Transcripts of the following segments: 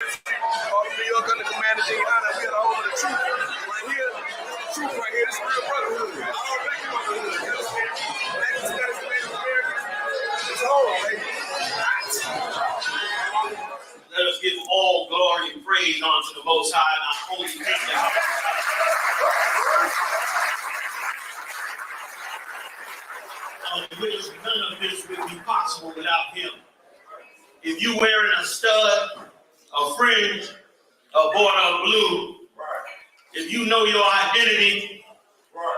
New York under Commander GEN.YAHANNA, we are the home of the truth right here. Truth right here. This is real brotherhood. All black brotherhood. You know what I'm saying? Black Hispanics, Native Americans. It's home, baby. Let us give all glory and praise unto the Most High and our holy kingdom. Which none of this would be possible without him. If you wearing a stud, a fringe, a border of blue, if you know your identity,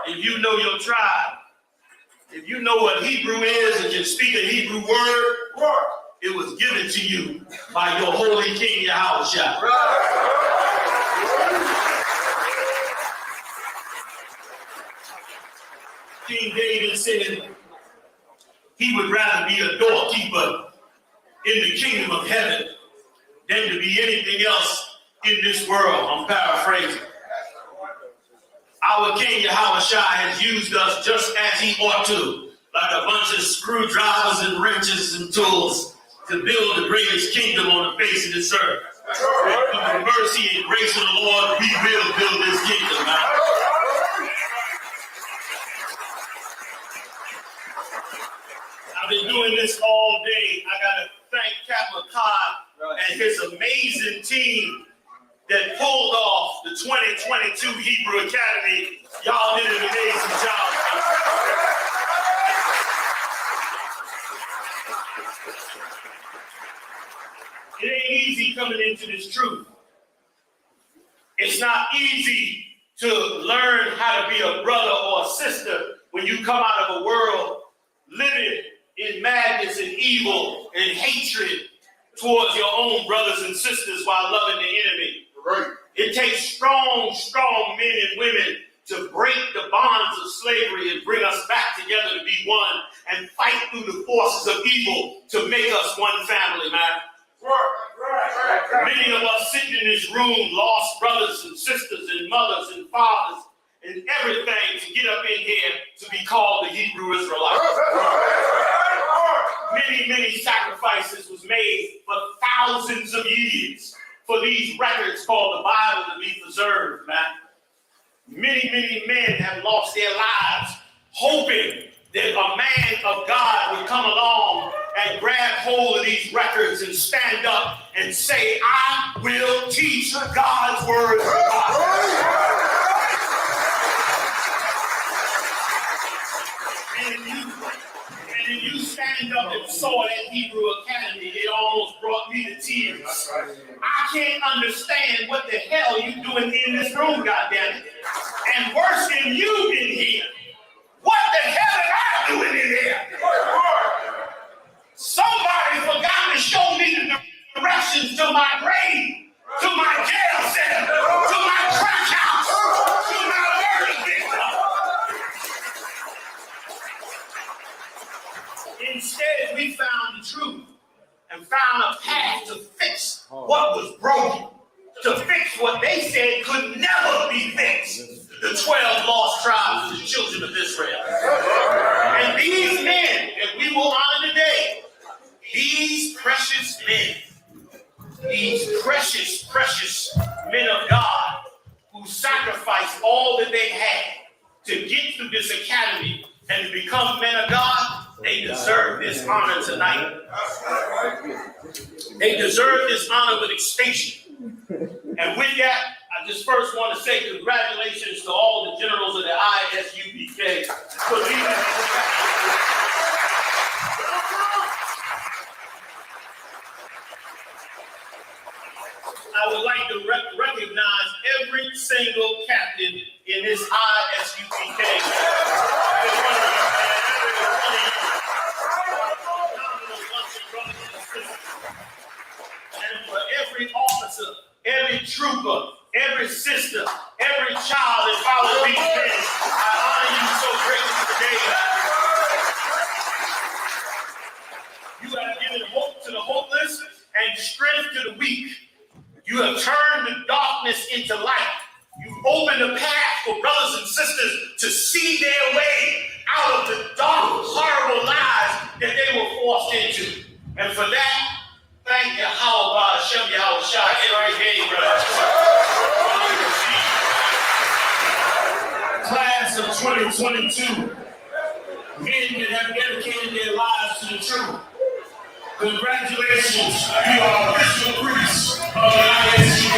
if you know your tribe, if you know what Hebrew is and can speak a Hebrew word, it was given to you by your holy King Yahushua. King David said he would rather be a doorkeeper in the kingdom of heaven than to be anything else in this world. I'm paraphrasing. Our King Yahushua has used us just as he ought to, like a bunch of screwdrivers and wrenches and tools to build the greatest kingdom on the face of this earth. And through the mercy and grace of the Lord, we will build this kingdom, man. I've been doing this all day. I got to thank Captain and his amazing team that pulled off the 2022 Hebrew Academy. Y'all did an amazing job. It ain't easy coming into this truth. It's not easy to learn how to be a brother or a sister when you come out of a world living in madness and evil and hatred towards your own brothers and sisters while loving the enemy. Right. It takes strong, strong men and women to break the bonds of slavery and bring us back together to be one and fight through the forces of evil to make us one family, man. Right. Many of us sitting in this room lost brothers and sisters and mothers and fathers and everything to get up in here to be called the Hebrew Israelites. Many, many sacrifices was made for thousands of years for these records called the Bible to be preserved, man. Many, many men have lost their lives hoping that a man of God would come along and grab hold of these records and stand up and say, I will teach God's word to God. And you stand up and saw that Hebrew Academy, it almost brought me to tears. I can't understand what the hell you doing in this room, goddammit. And worse than you in here, what the hell am I doing in here? Somebody forgot to show me the directions to my grave, to my jail cell, to my crack house, to my murder victim. Instead, we found the truth and found a path to fix what was broken, to fix what they said could never be fixed. The 12 lost tribes of the children of Israel. And these men that we will honor today, these precious men, these precious, precious men of God who sacrificed all that they had to get through this academy and to become men of God, they deserve this honor tonight. They deserve this honor with extinction. And with that, I just first want to say congratulations to all the generals of the I.S.U.P.K. for leading this academy. I would like to recognize every single captain in this I.S.U.P.K. And for every officer, every trooper, every sister, every child that follows these men, I honor you so greatly today. You have given hope to the hopeless and strength to the weak. You have turned the darkness into light. You've opened a path for brothers and sisters to see their way out of the dark, horrible lives that they were forced into. And for that, Thank you, how about Shem Yahushua every day, brother. Class of 2022, men that have dedicated their lives to the truth. Congratulations, you are official priests of the I.S.U.P.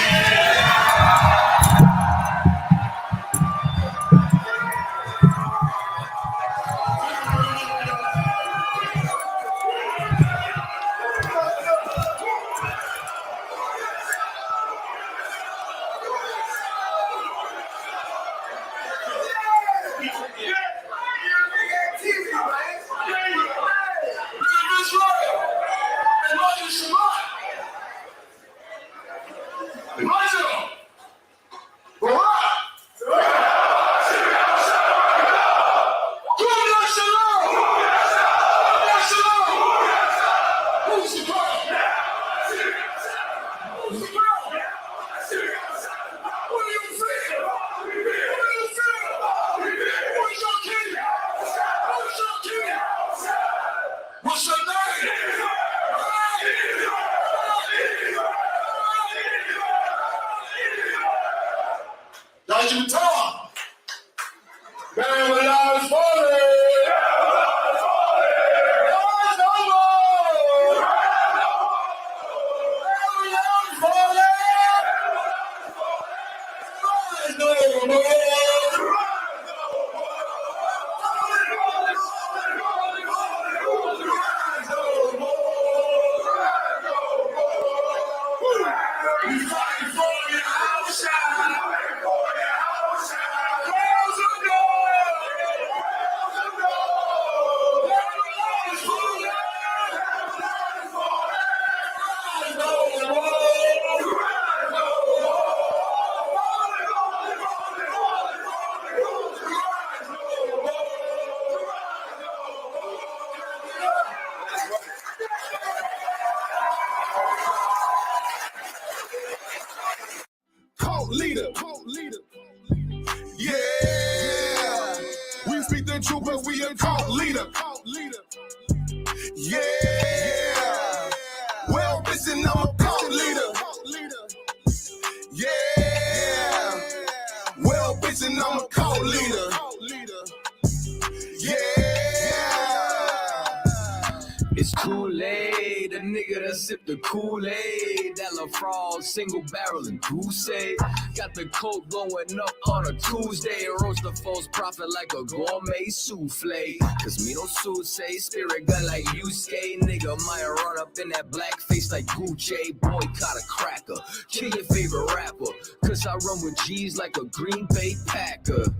What's your name? Dr. Tom. Man, when I was falling. Leader. Yeah. We speak the truth, but we a cult leader. Yeah. Well, listen, I'm a cult leader. Yeah. Well, listen, I'm a cult leader. Yeah. It's Kool-Aid, a nigga that sipped the Kool-Aid. That LaFraud, single barrel and goose egg. Got the coke going up on a Tuesday. Roast the false prophet like a gourmet souffle. Cause me no say spirit gun like I.S.U.K. Nigga might run up in that black face like Gucci. Boycott a cracker, kill your favorite rapper. Cause I run with G's like a Green Bay Packer.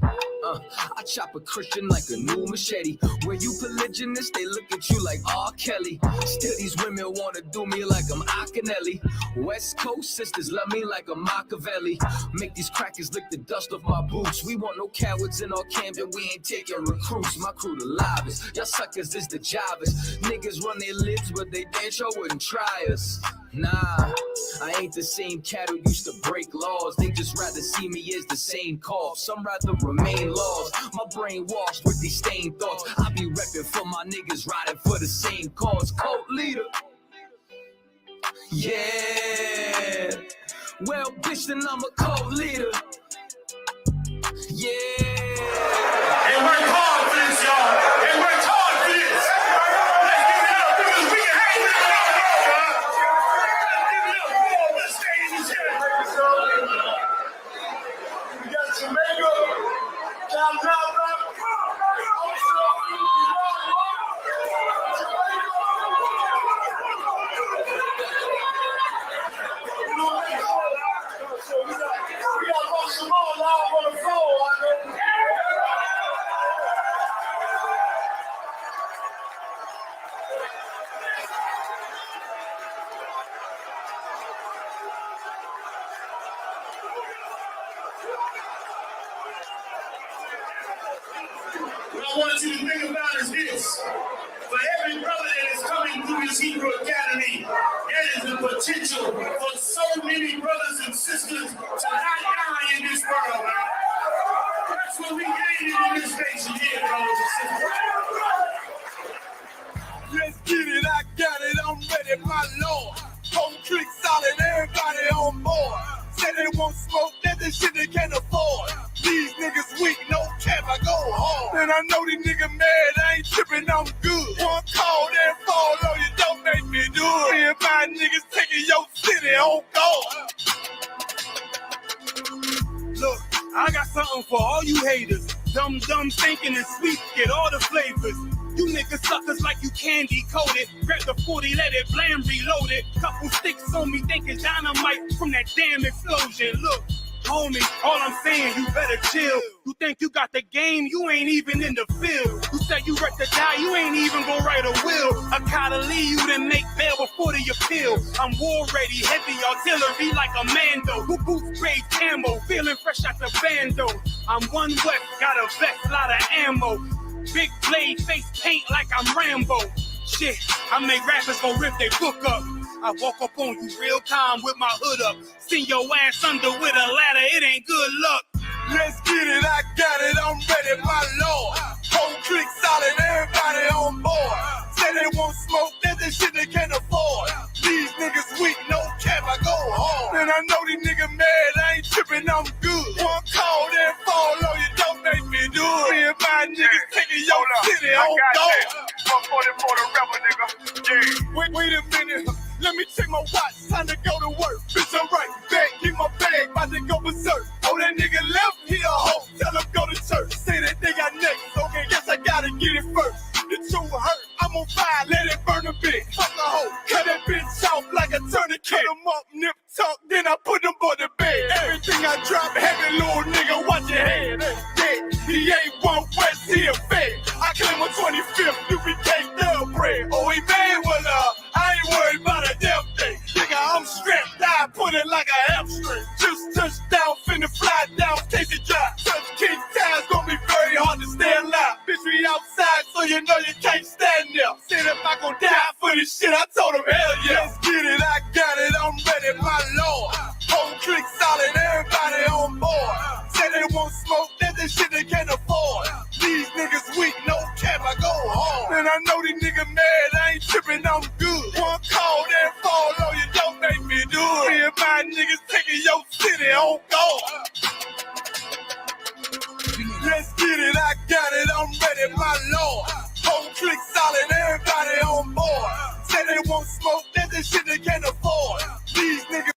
I chop a Christian like a new machete. When you polygamist, they look at you like R. Kelly. Still these women wanna do me like I'm Akinelli. West Coast sisters love me like a Machiavelli. Make these crackers lick the dust off my boots. We want no cowards in our camp and we ain't taking recruits. My crew the livest, y'all suckers is the jobbers. Niggas run their lips but they damn sure wouldn't try us. Nah, I ain't the same cat who used to break laws. They just rather see me as the same cause. Some rather remain lost. My brain washed with these stained thoughts. I be repping for my niggas riding for the same cause. Cult leader. Yeah. Well, bitch, then I'm a cult leader. Yeah. They worked hard for this, y'all. They worked hard for this. Let's give it up because we can hang with it all, y'all. Give it up for all the stages here. We got Jamaica, Calabria, we got Lashawan live on the phone. What I want you to think about is this. For every brother that is coming through this Hebrew Academy, there is the potential for so many brothers and sisters to not die in this world, man. That's what we gained in this nation here, brothers and sisters. Let's get it, I got it, I'm ready, my Lord. they won't smoke, that the shit they can't afford. These niggas weak, no cap, I go hard. And I know these niggas mad, I ain't tripping, I'm good. One call, then fall on you, don't make me do it. Me and my niggas taking your city on guard. Look, I got something for all you haters. Dumb thinking is sweet, get all the flavors. You niggas suckers like you candy coated. Grab the 40, let it blam, reload it. Couple sticks on me, thinking dynamite from that damn explosion. Look, homie, all I'm saying, you better chill. You think you got the game, you ain't even in the field. You say you ready to die, you ain't even gonna write a will. I gotta leave you to make bail before the appeal. I'm war ready, heavy artillery like a Mando. Boots grade camo, feeling fresh out the bando. I'm one west, got a vest, lot of ammo. Big blade, face paint like I'm Rambo. Shit, I make rappers go rip they book up. I walk up on you real time with my hood up. Send your ass under with a ladder, it ain't good luck. Let's get it, I got it, I'm ready, my lord. Whole clique solid, everybody on board. Say they won't smoke, that's the shit they can't afford. These niggas weak, no cap, I go hard. And I know these niggas mad, I ain't tripping, I'm good. One call, then fall on you, don't make me do it. Me and my niggas taking your city on guard. 140 for the rebel, nigga. Yeah. Wait a minute. Let me check my watch. Time to go to work. Bitch, I'm right back. Get my bag. About to go berserk. Oh, that nigga left. He a hoe. Tell him go to church. Say that they got next. Okay, guess I gotta get it first. The truth hurt. I'm on fire. Let it burn a bit. Fuck a hoe. Cut that bitch off like a tourniquet. Cut him up, nip tuck. Then I put him on the bed. Everything I drop heavy, little nigga. Watch your head. Yeah. He ain't one west. He a fed. I claim a 25th. UPK thoroughbred. Oh, he made one up. I ain't worried about a damn thing. Nigga, I'm strapped. I put it like a hamstring. Just touched down, finna fly down, Casey Drive. Touch King Times, gonna be very hard to stay alive. Bitch, we outside, so you know you can't stand there. Said if I gon' die for this shit, I told him hell yeah. Let's get it, I got it, I'm ready, my lord. Whole clique solid, everybody on board. Say they won't smoke, that's the shit they can't afford. These niggas weak, no cap, I go hard. And I know these niggas mad, I ain't tripping, I'm good. One call, then fall on you, don't make me do it. Me and my niggas taking your city on guard. Let's get it, I got it, I'm ready, my lord. Whole clique solid, everybody on board. Say they won't smoke, that's the shit they can't afford. These niggas.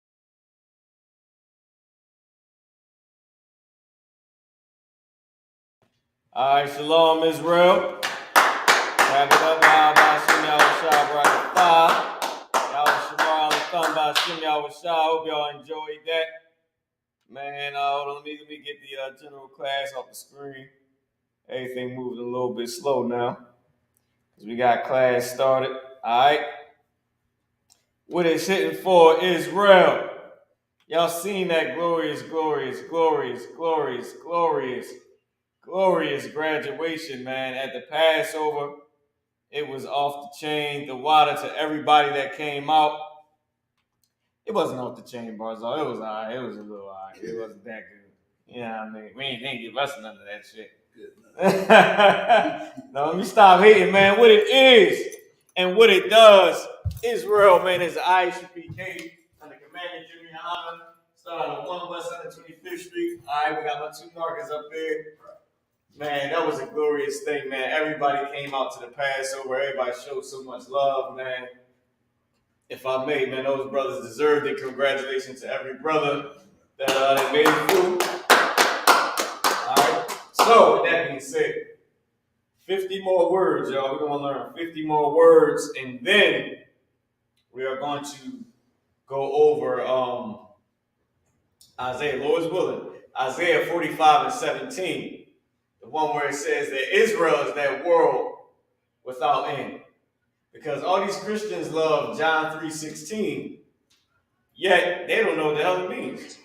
All right, shalom, Israel. Wrap it up, hope y'all enjoyed that. Man, hold on, let me get the general class off the screen. Everything moving a little bit slow now, because we got class started. All right. What it's hitting for Israel. Y'all seen that glorious graduation, man. At the Passover, it was off the chain. The water to everybody that came out. It wasn't off the chain, Barzal. It was all right. It was a little all right. It wasn't that good. You know what I mean? We ain't give us none of that shit. No, let me stop hating, man. What it is and what it does. Israel, man, is the I.S.U.P.K. under Commander GEN.YAHANNA. Started on 1 West 125th Street. All right, we got my two markers up there. Man, that was a glorious thing, man. Everybody came out to the Passover. Everybody showed so much love, man. If I may, man, those brothers deserved it. Congratulations to every brother that made it through. All right. So, with that being said, 50 more words, y'all. We're going to learn 50 more words, and then we are going to go over Isaiah, Lord's willing, Isaiah 45:17, the one where it says that Israel is that world without end. Because all these Christians love John 3:16, yet they don't know what the hell it means.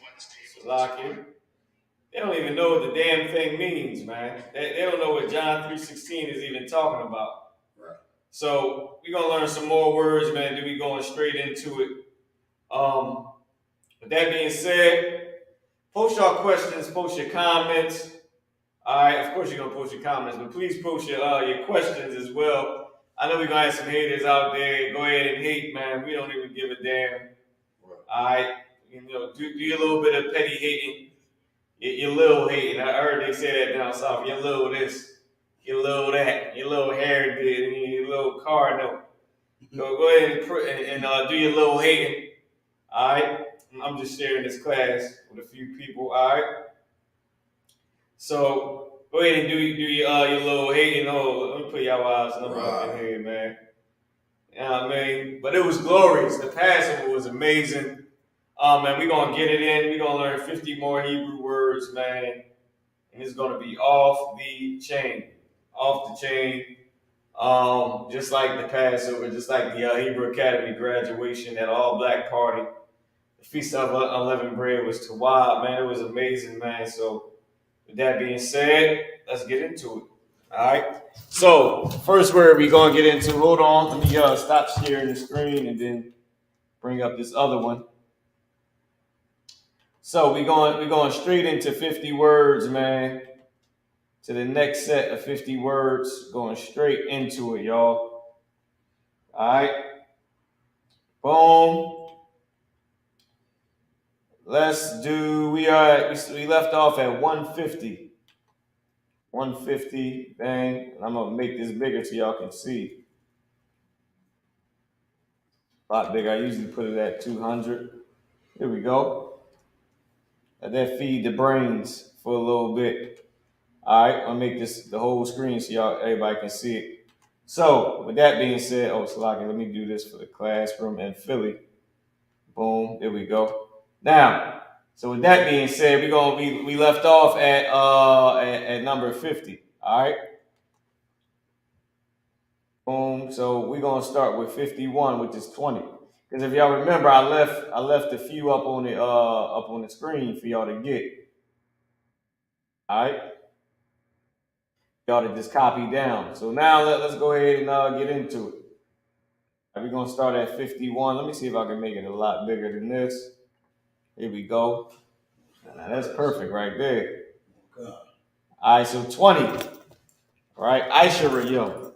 They don't even know what the damn thing means, man. They don't know what John 3:16 is even talking about. Right. So we're going to learn some more words, man. Then we're going straight into it. With that being said, post your questions, post your comments. All right, of course you're going to post your comments, but please post your questions as well. I know we're going to have some haters out there. Go ahead and hate, man. We don't even give a damn. Right. All right. you know, do your little bit of petty hating, your little hating. I heard they say that down south. Your little this, your little that, your little hair did, and your little car note. Go ahead and do your little hating. All right. I'm just sharing this class with a few people. All right. So go ahead and do your little hating. Oh, let me put y'all eyes number up in here, man. You know what I mean? But it was glorious. The Passover was amazing. Man, we're going to get it in. We're going to learn 50 more Hebrew words, man. And it's going to be off the chain. Off the chain. Just like the Passover, just like the Hebrew Academy graduation at All Black Party. The Feast of Unleavened Bread was too wild, man. It was amazing, man. So with that being said, let's get into it. All right. So first word we're going to get into, hold on. Let me stop sharing the screen and then bring up this other one. So we're going straight into 50 words, man. To the next set of 50 words, going straight into it, y'all. All right. Boom. Let's do. We left off at 150. 150. Bang. And I'm gonna make this bigger so y'all can see. A lot bigger. I usually put it at 200. Here we go. Let that feed the brains for a little bit. All right, I'll make this the whole screen so everybody can see it. So with that being said, Salaki, let me do this for the classroom in Philly. Boom, there we go. Now, so with that being said, we left off at number 50. All right. Boom. So we're gonna start with 51, which is 20. Because if y'all remember, I left a few up on the screen for y'all to get. All right. Y'all to just copy down. So now let's go ahead and get into it. We're going to start at 51. Let me see if I can make it a lot bigger than this. Here we go. Now, that's perfect right there. All right, so 20. All right, I.S.U.P.K. All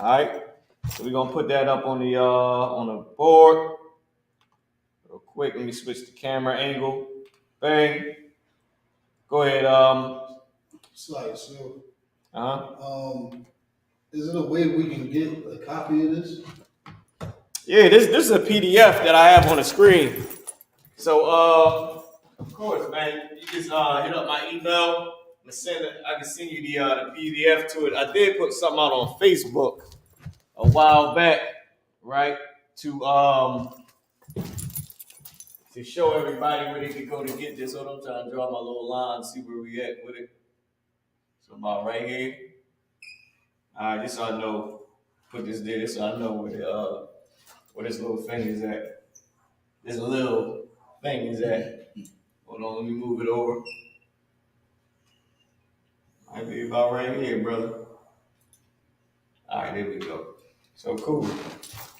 right, so we're going to put that up on the board. Real quick, let me switch the camera angle. Bang. Go ahead. Slide, so, Uh-huh. is it a way we can get a copy of this? Yeah, this is a PDF that I have on the screen. So, of course, man, you just hit up my email. I can send you the PDF to it. I did put something out on Facebook a while back, right? To show everybody where they can go to get this. So I'm trying to draw my little line, see where we at with it. So about right here. All right, just so I know. Put this there, so I know where this little thing is at. This little thing is at. Hold on, let me move it over. Might be about right here, brother. All right, there we go. So cool.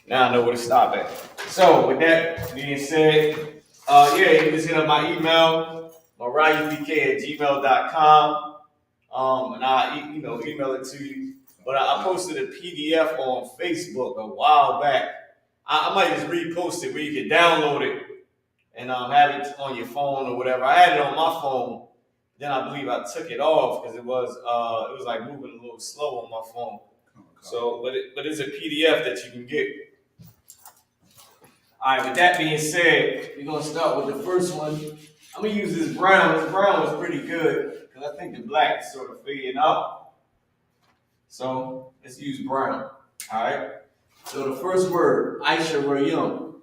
Now I know where to stop at. So with that being said, you can just hit up my email, M0RE@gmail.com. And I email it to you. But I posted a PDF on Facebook a while back. I might just repost it where you can download it and have it on your phone or whatever. I had it on my phone. Then I believe I took it off because it was like moving a little slow on my phone. So, but it's a PDF that you can get. All right. With that being said, we're gonna start with the first one. I'm gonna use this brown. This brown was pretty good because I think the black is sort of fading out. So let's use brown. All right. So the first word, I.S.U.P.K. All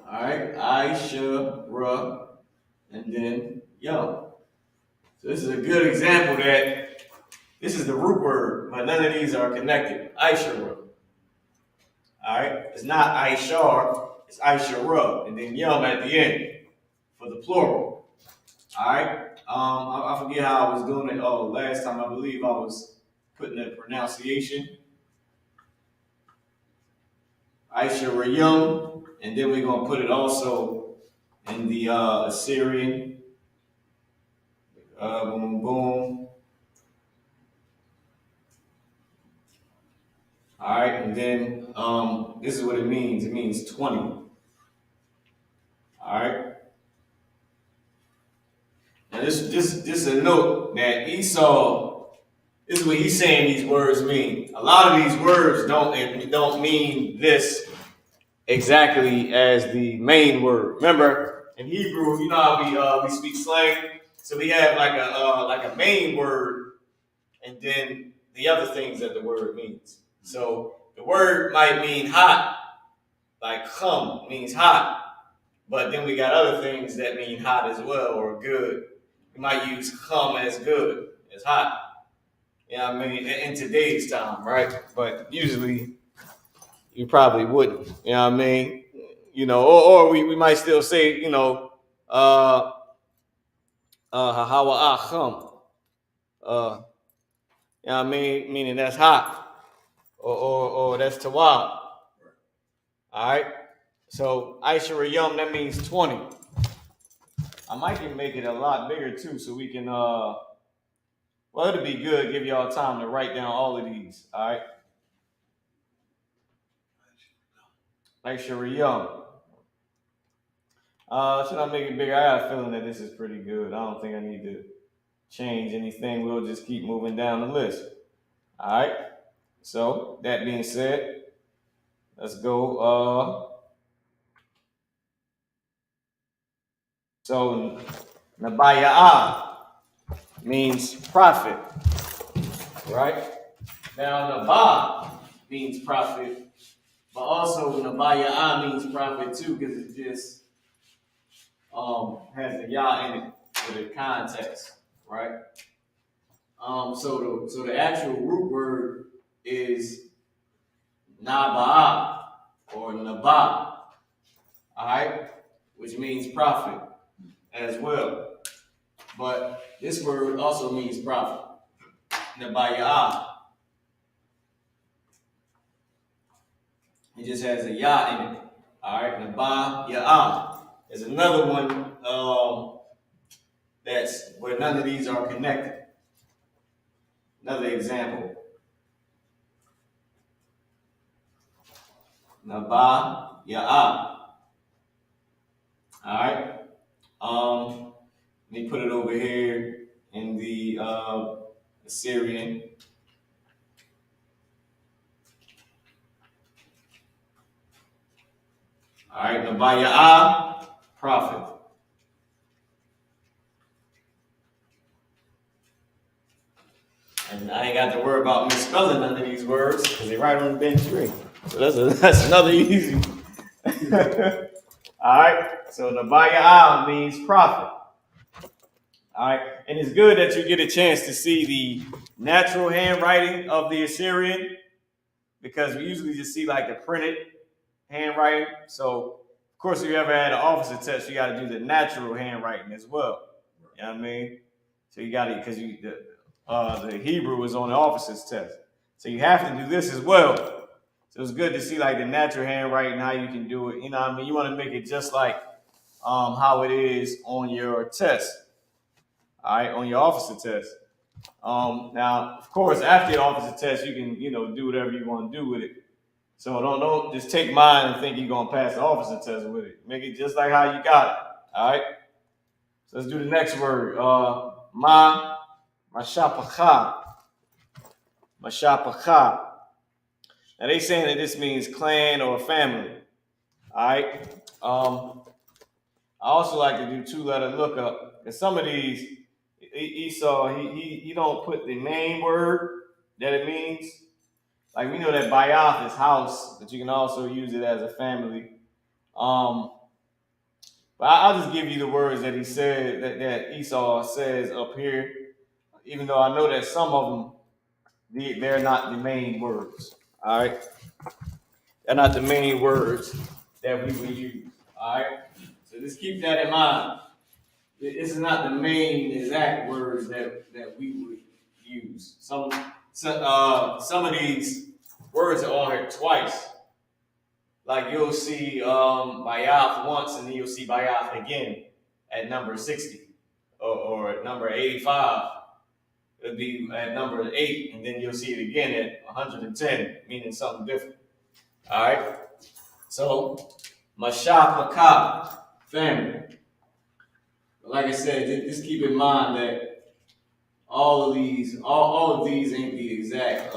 right, I.S.U.P.K. and then Yum. So this is a good example that this is the root word, but none of these are connected. I.S.U.P.K. All right, it's not I.S.H.A.R., it's I.S.U.P.K. and then Yum at the end for the plural. All right, I forget how I was doing it. Oh, last time I believe I was putting the pronunciation. I.S.U.P.K. Yum, and then we're gonna put it also in the Assyrian. Boom, boom. All right, and then this is what it means. It means 20. All right. Now this is a note that Esau. This is what he's saying these words mean. A lot of these words don't mean this exactly as the main word. Remember, in Hebrew, you know how we speak slang, so we have like a main word, and then the other things that the word means. So the word might mean hot, like chum means hot, but then we got other things that mean hot as well or good. We might use chum as good, as hot. You know what I mean? In today's time, right? But usually you probably wouldn't. You know what I mean? You know, or we might still say, you know, hawa acham. You know what I mean? Meaning that's hot. Or that's tawab. All right? So Aisha that means 20. I might can make it a lot bigger too, so we can well, it'll be good, give y'all time to write down all of these. All right. Aisha should I make it bigger? I got a feeling that this is pretty good. I don't think I need to change anything. We'll just keep moving down the list. All right. So that being said, let's go. So Nabaya'ah means prophet, right? Now Nabah means prophet, but also Nabaya'ah means prophet too, because it just has the Yah in it for the context, right? So the actual root word is Naba'ah or Nabah, all right, which means prophet as well. But this word also means prophet, Nabaya'ah. It just has a Yah in it, all right, Nabaya'ah. There's another one that's where none of these are connected. Another example. Nabaya'ah. All right. Let me put it over here in the Assyrian. All right, Nabaya'ah, prophet. And I ain't got to worry about misspelling none of these words because they right on the bench tree. So that's another easy one. All right, so Nabaya'ah means prophet. All right, and it's good that you get a chance to see the natural handwriting of the Assyrian because we usually just see like the printed handwriting. So, of course, if you ever had an officer test, you got to do the natural handwriting as well. You know what I mean? So you got to, because the Hebrew is on the officer's test. So you have to do this as well. So it's good to see like the natural handwriting, how you can do it. You know what I mean? You want to make it just like how it is on your test. All right, on your officer test. Now, of course, after your officer test, you can, do whatever you want to do with it. So don't just take mine and think you're gonna pass the officer test with it. Make it just like how you got it. All right. So let's do the next word. Mashapakha. Now they saying that this means clan or family. All right. I also like to do 2-letter lookup because some of these Esau he don't put the main word that it means. Like we know that Bayath is house, but you can also use it as a family. But I'll just give you the words that he said that Esau says up here, even though I know that some of them they're not the main words. All right, they're not the main words that we would use. All right, so just keep that in mind. This is not the main exact words that we would use. Some of these words are on here twice. Like you'll see Bayath once, and then you'll see Bayath again at number 60 or at number 85. it'll be at number 8, and then you'll see it again at 110, meaning something different. All right. So, I.S.U.P.K, family. Like I said, just keep in mind that all of these ain't the exact,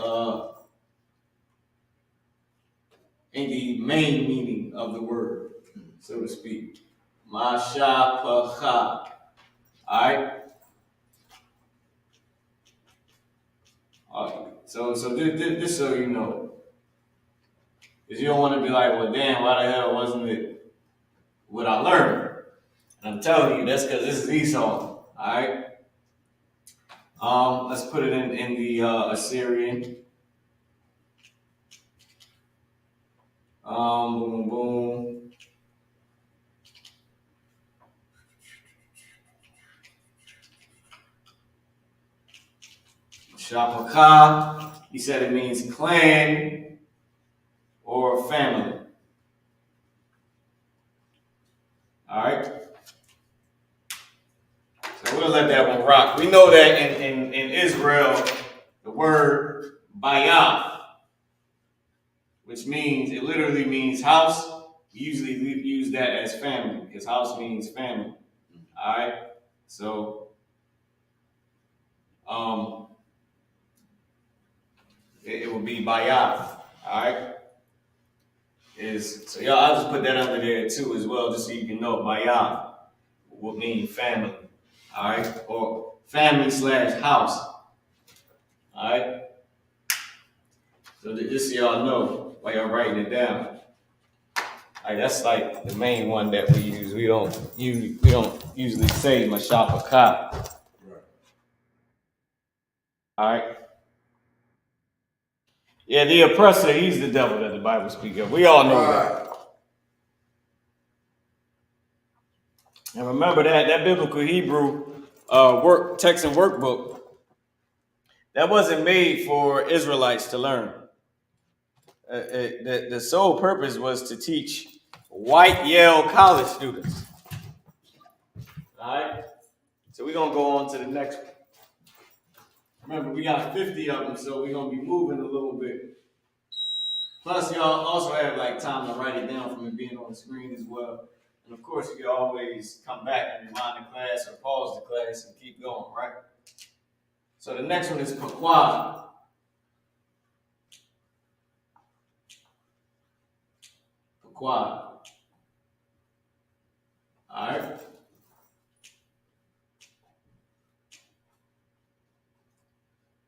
ain't the main meaning of the word, so to speak. I.S.U.P.K. All right. So just so you know, because you don't want to be like, well, damn, why the hell wasn't it what I learned? And I'm telling you, that's because this is Esau. All right. Let's put it in the Assyrian. Boom, boom. I.S.U.P.K, he said it means clan or family. All right. So we'll let that one rock. We know that in Israel, the word bayah, which means, it literally means house. We usually use that as family, because house means family. All right. So, it will be bayah. All right. So y'all, I'll just put that under there too as well, just so you can know bayah will mean family. All right, or family / house. All right. So just so y'all know while y'all writing it down. Like, that's like the main one that we use. We don't usually say I.S.U.P.K. Right. All right. Yeah, the oppressor, he's the devil that the Bible speaks of. We all know that. And remember that biblical Hebrew text and workbook, that wasn't made for Israelites to learn. The sole purpose was to teach white Yale college students. All right. So we're gonna go on to the next one. Remember, we got 50 of them, so we're gonna be moving a little bit. Plus, y'all also have like time to write it down from it being on the screen as well. And of course, you can always come back and rewind the class or pause the class and keep going, right? So the next one is Pequod. Pequod. All right.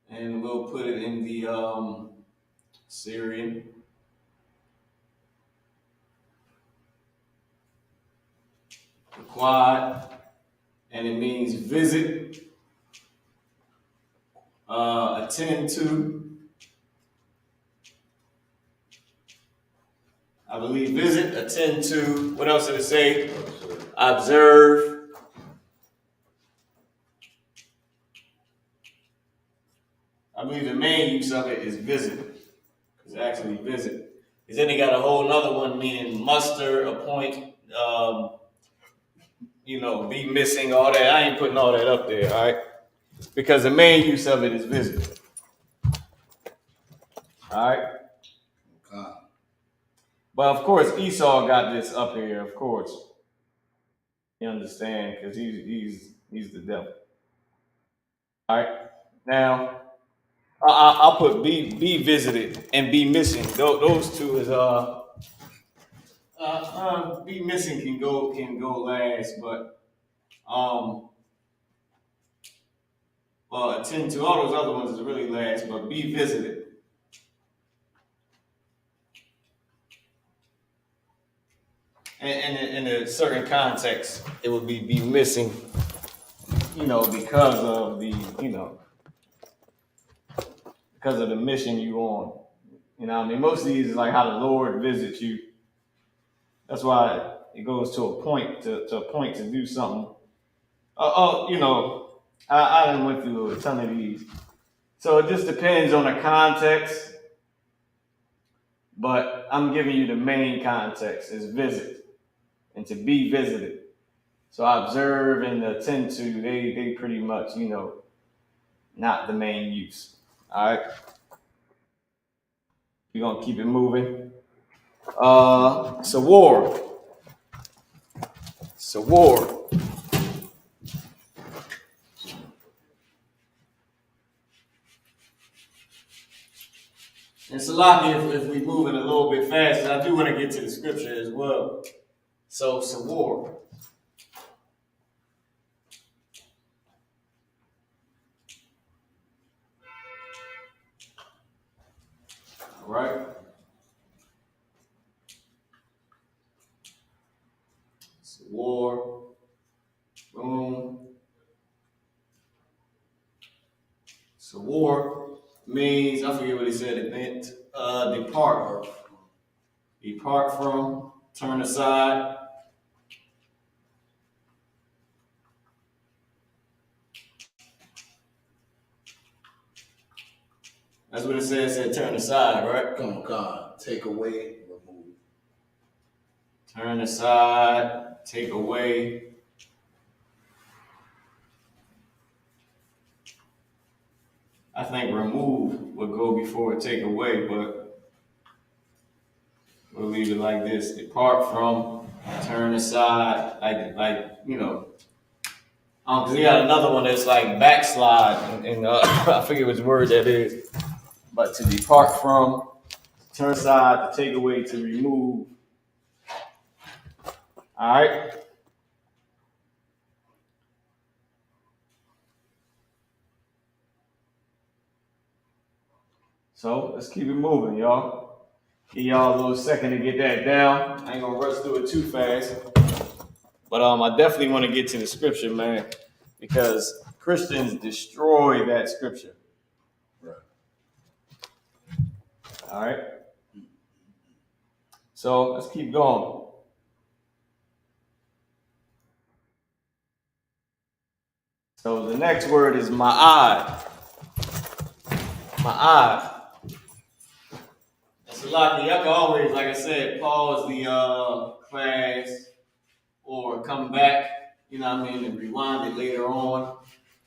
And we'll put it in the Syrian. Pequod, and it means visit, attend to. I believe visit, attend to. What else did it say? Observe. I believe the main use of it is visit. It's actually visit. Because then they got a whole other one meaning muster, appoint, be missing, all that. I ain't putting all that up there, all right? Because the main use of it is visit. All right? Okay. But of course, Esau got this up here, of course. You understand? Because he's the devil. All right? Now, I'll put be visited and be missing. Those two is be missing can go last, but attend to, all those other ones is really last, but be visited. And in a certain context, it would be missing, because of because of the mission you on. Most of these is like how the Lord visits you. That's why it goes to a point to do something. I done went through a ton of these. So it just depends on the context, but I'm giving you the main context is visit and to be visited. So observe and attend to, they pretty much, not the main use. All right. We're gonna keep it moving. Sawar. And Salaki, if we moving a little bit faster, I do want to get to the scripture as well. So Sawar. All right. Sawar. Boom. Sawar means, I forget what he said, it meant depart. Depart from, turn aside. That's what it says, it said turn aside, right? Come on, God. Take away, remove. Turn aside, take away. I think remove would go before take away, but we'll leave it like this. Depart from, turn aside, like you know. Because he got another one that's like backslide, and I forget which word that is. But to depart from, turn aside, to take away, to remove. All right. So let's keep it moving, y'all. Give y'all a little second to get that down. I ain't gonna rush through it too fast. But I definitely want to get to the scripture, man, because Christians destroy that scripture. Right. All right. So let's keep going. So the next word is ma'ad. Ma'ad. So y'all can always, like I said, pause the class or come back, you know what I mean, and rewind it later on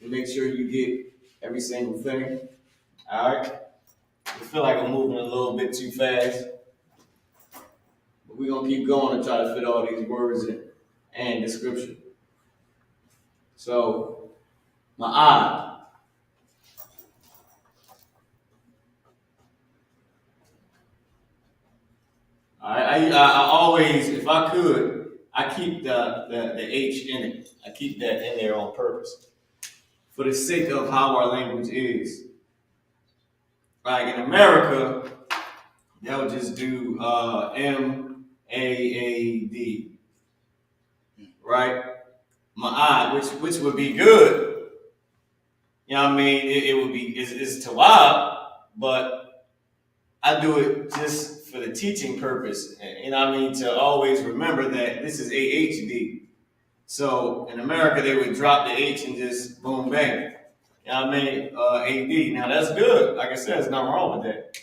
to make sure you get every single thing. All right. I feel like I'm moving a little bit too fast, but we're gonna keep going and try to fit all these words in and the scripture. So, ma'ad. All right. I always, if I could, I keep the H in it. I keep that in there on purpose for the sake of how our language is. Like in America, they'll just do M-A-A-D, right? Ma'ad, which would be good. You know what I mean? It would be, it's tawab, but I do it just for the teaching purpose. You know what I mean? To always remember that this is AHD. So in America, they would drop the H and just boom, bang. You know what I mean? AD. Now that's good. Like I said, there's nothing wrong with that.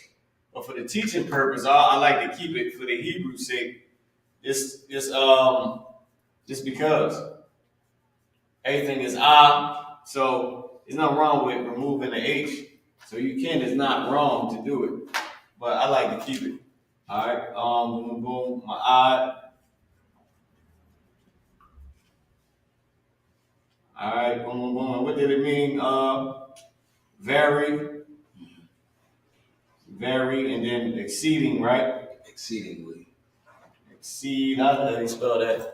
But for the teaching purpose, I like to keep it for the Hebrew sake. Just because everything is so there's nothing wrong with removing the H. So you can, it's not wrong to do it. But I like to keep it. All right. Boom, boom, my eye. All right. Boom, boom, boom. What did it mean? Vary, and then exceeding, right? Exceedingly. Exceed. How do you spell that?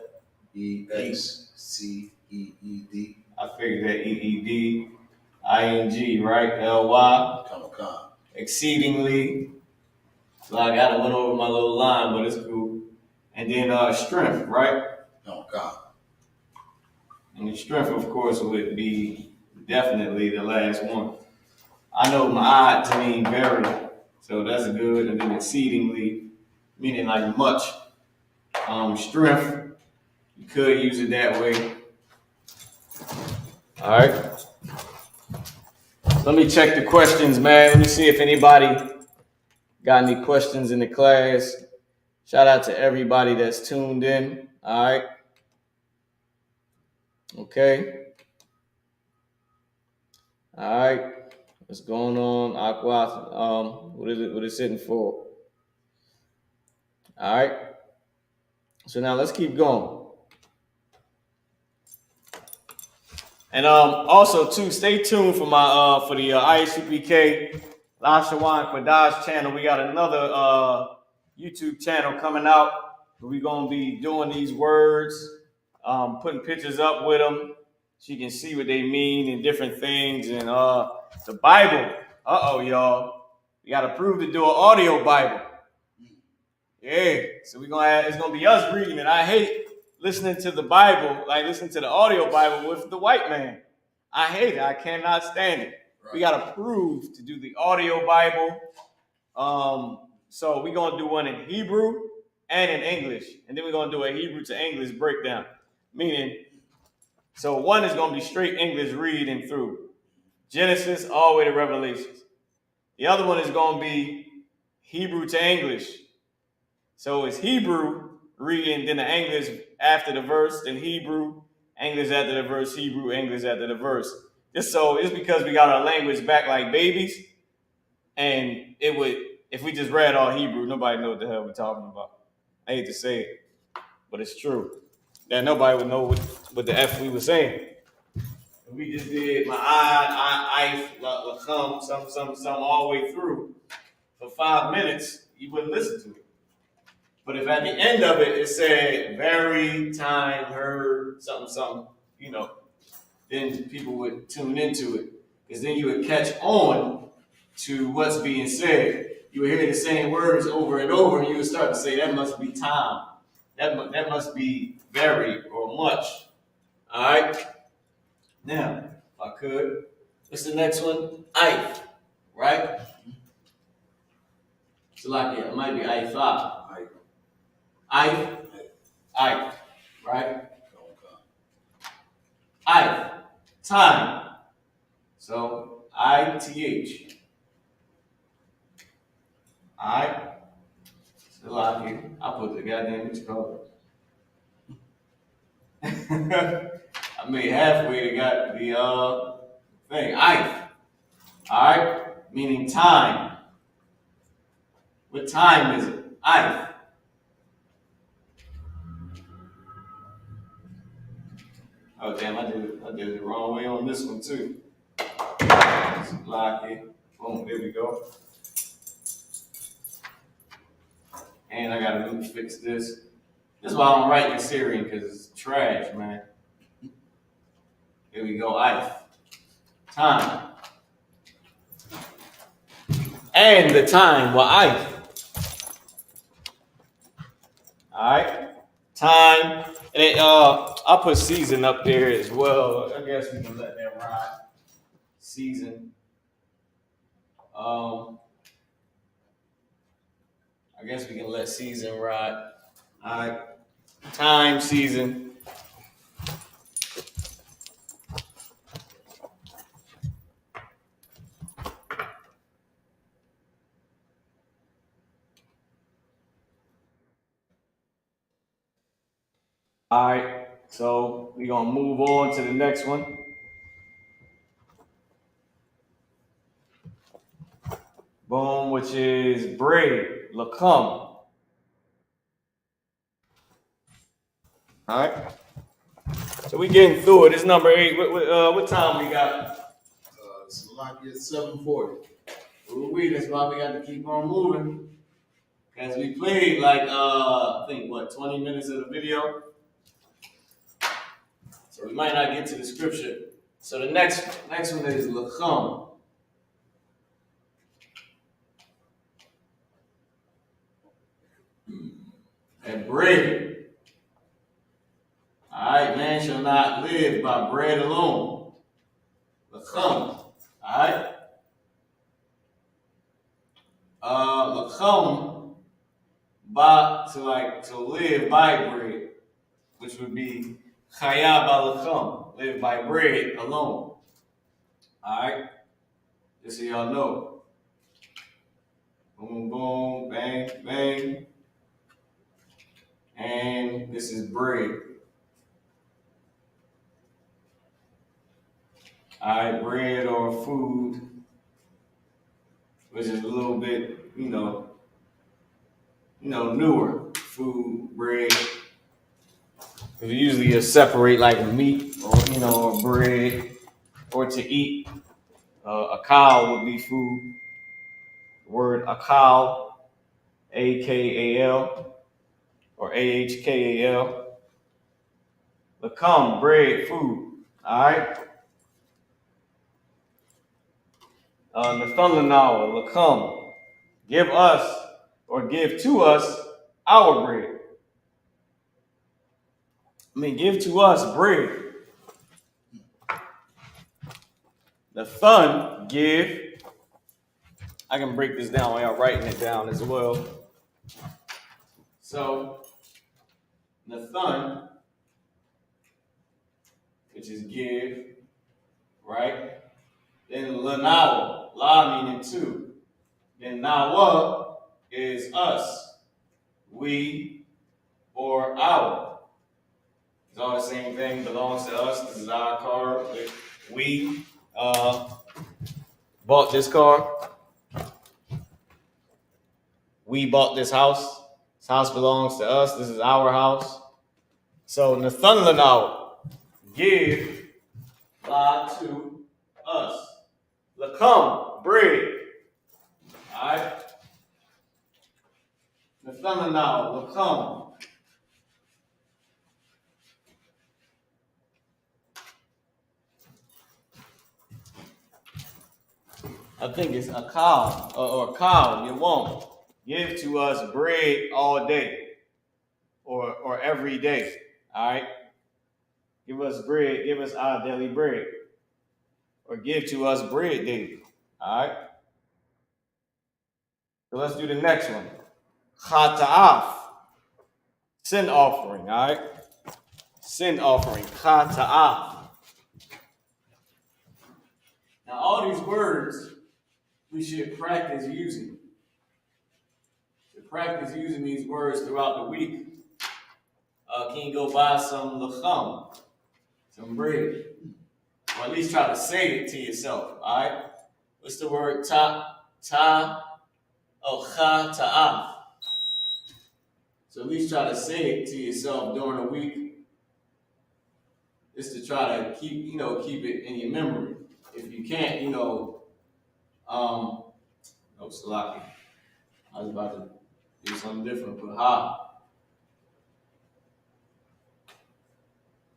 E-X-C-E-E-D. I figured that E-E-D-I-N-G, right? L-Y. Come. Exceedingly. So I got to went over my little line, but it's cool. And then strength, right? Oh, God. And the strength, of course, would be definitely the last one. I know my to mean very, so that's good. And then exceedingly, meaning like much. Strength, you could use it that way. All right. Let me check the questions, man. Let me see if anybody got any questions in the class. Shout out to everybody that's tuned in. All right. Okay. All right. What's going on, Aqua? What is it? What is it sitting for? All right. So now let's keep going. And also too, stay tuned for my for the I.S.U.P.K. Lashawan Qadash channel. We got another YouTube channel coming out. We're gonna be doing these words, putting pictures up with them, so you can see what they mean and different things. And the Bible. Y'all, we gotta prove to do an audio Bible. Yeah, so it's gonna be us reading it. I hate listening to the Bible, like listening to the audio Bible with the white man. I hate it. I cannot stand it. Right. We gotta prove to do the audio Bible. So we're gonna do one in Hebrew and in English, and then we're gonna do a Hebrew to English breakdown. Meaning, so one is gonna be straight English reading through Genesis all the way to Revelations. The other one is gonna be Hebrew to English. So it's Hebrew reading, then the English after the verse, then Hebrew, English after the verse, Hebrew, English after the verse. Just so it's because we got our language back like babies, and it would, if we just read all Hebrew, nobody know what the hell we're talking about. I hate to say it, but it's true. That nobody would know what the F we were saying. If we just did my I, come, some all the way through for 5 minutes, you wouldn't listen to it. But if at the end of it, it said very time, heard, something, then people would tune into it. Because then you would catch on to what's being said. You would hear the same words over and over, and you would start to say, that must be time. That must be very or much. All right? Now, if I could, what's the next one? I, right? So like it might be I-5. I, right? I, time. So I-T-H. I, still out here. I put the goddamn color. I made halfway to got the thing. I, alright? Meaning time. What time is it? I. Oh damn, I did it the wrong way on this one too. Lock it. Boom, there we go. And I gotta fix this. This is why I don't write in Syrian, because it's trash, man. Here we go, I. Time. And the time, well, I. Alright? Time. And then I'll put season up there as well. I guess we can let that ride. Season. I guess we can let season ride. Alright. Time, season. Alright, so we're gonna move on to the next one. Boom, which is bread, lakum. Alright. So we getting through it. It's number 8. What time we got? It's like it's 7:40. That's why we got to keep on moving. As we played like I think 20 minutes of the video. So we might not get to the scripture. So the next one is lakum. And bread. Alright, man shall not live by bread alone. Lakum. Alright? Lakum to live by bread, which would be chaya balakum, live by bread alone. Alright? Just so y'all know. Boom, boom, bang, bang. And this is bread. Alright, bread or food. which is a little bit, newer food, bread. Because usually you separate like meat or bread, or to eat. A cow would be food. The word akal, A-K-A-L, or A-H-K-A-L. Lakam, bread, food. All right. Nathanawa, lakam, give us or give to us our bread. Give to us bread. Nathan, give. I can break this down without writing it down as well. So, Nathan, which is give, right? Then Lanawa, La meaning two. Then Nawa is us, we, or our. It's all the same thing, belongs to us. This is our car. We bought this car. We bought this house. This house belongs to us. This is our house. So Nathan Lanawa, give La to us. Lakam, bread. Alright? Nathan Lanawa, Lakam. I think it's a cow or cow, you won't. Give to us bread all day or every day. All right? Give us bread, give us our daily bread. Or give to us bread daily. All right? So let's do the next one. Chata'af. Sin offering, all right? Sin offering, chata'af. Now all these words we should practice using. Practice using these words throughout the week. Can you go buy some lacham, some bread? Or at least try to say it to yourself, all right? What's the word? Ta'af. So at least try to say it to yourself during the week. Just to try to keep it in your memory. If you can't, Salaki. I was about to do something different, but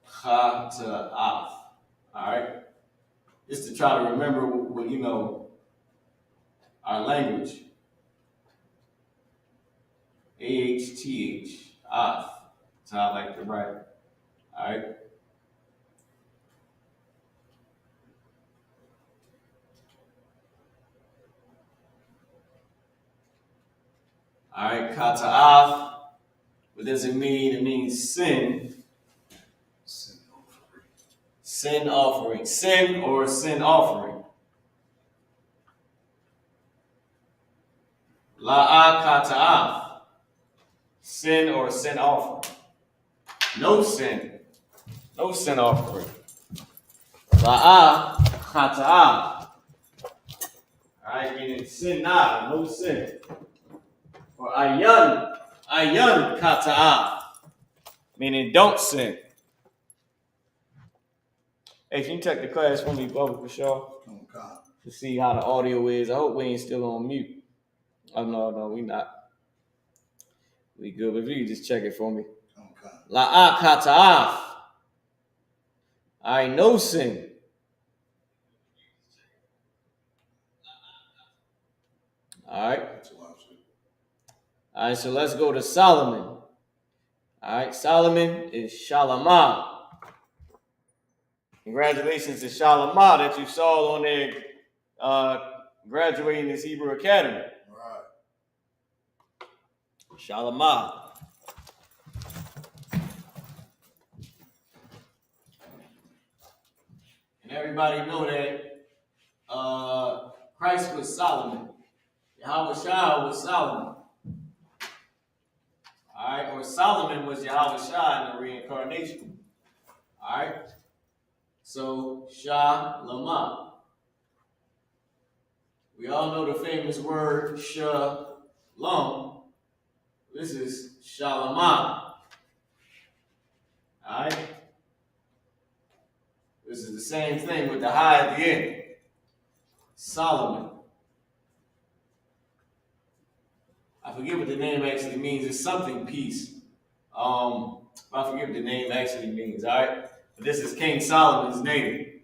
Chata'af. All right? Just to try to remember what our language. A-H-T-H. Af. That's how I like to write it. All right? All right, Kata'af. What does it mean? It means sin. Sin offering. Sin or sin offering. La'a Kata'af. Sin or sin offering. No sin. No sin offering. La'a Kata'af. All right, meaning sin not, no sin. Or ayan Kata'af. Meaning don't sin. Hey, can you check the class for me, Bubba, for sure? Okay. To see how the audio is. I hope we ain't still on mute. Oh, no, we not. We good, but if you can just check it for me. Okay. La'a Kata'af. I no sin. All right. All right, so let's go to Solomon. All right, Solomon is Shalamah. Congratulations to Shalamah that you saw on there graduating this Hebrew Academy. Right. Shalamah. And everybody know that Christ was Solomon. Yahweh Shah was Solomon. All right, or Solomon was Yahweh Shah in the reincarnation. All right, so Shah Lama. We all know the famous word shalom. This is shalomah. All right? This is the same thing with the high at the end. Solomon. I forget what the name actually means. It's something peace. I forget what the name actually means, all right? But this is King Solomon's name.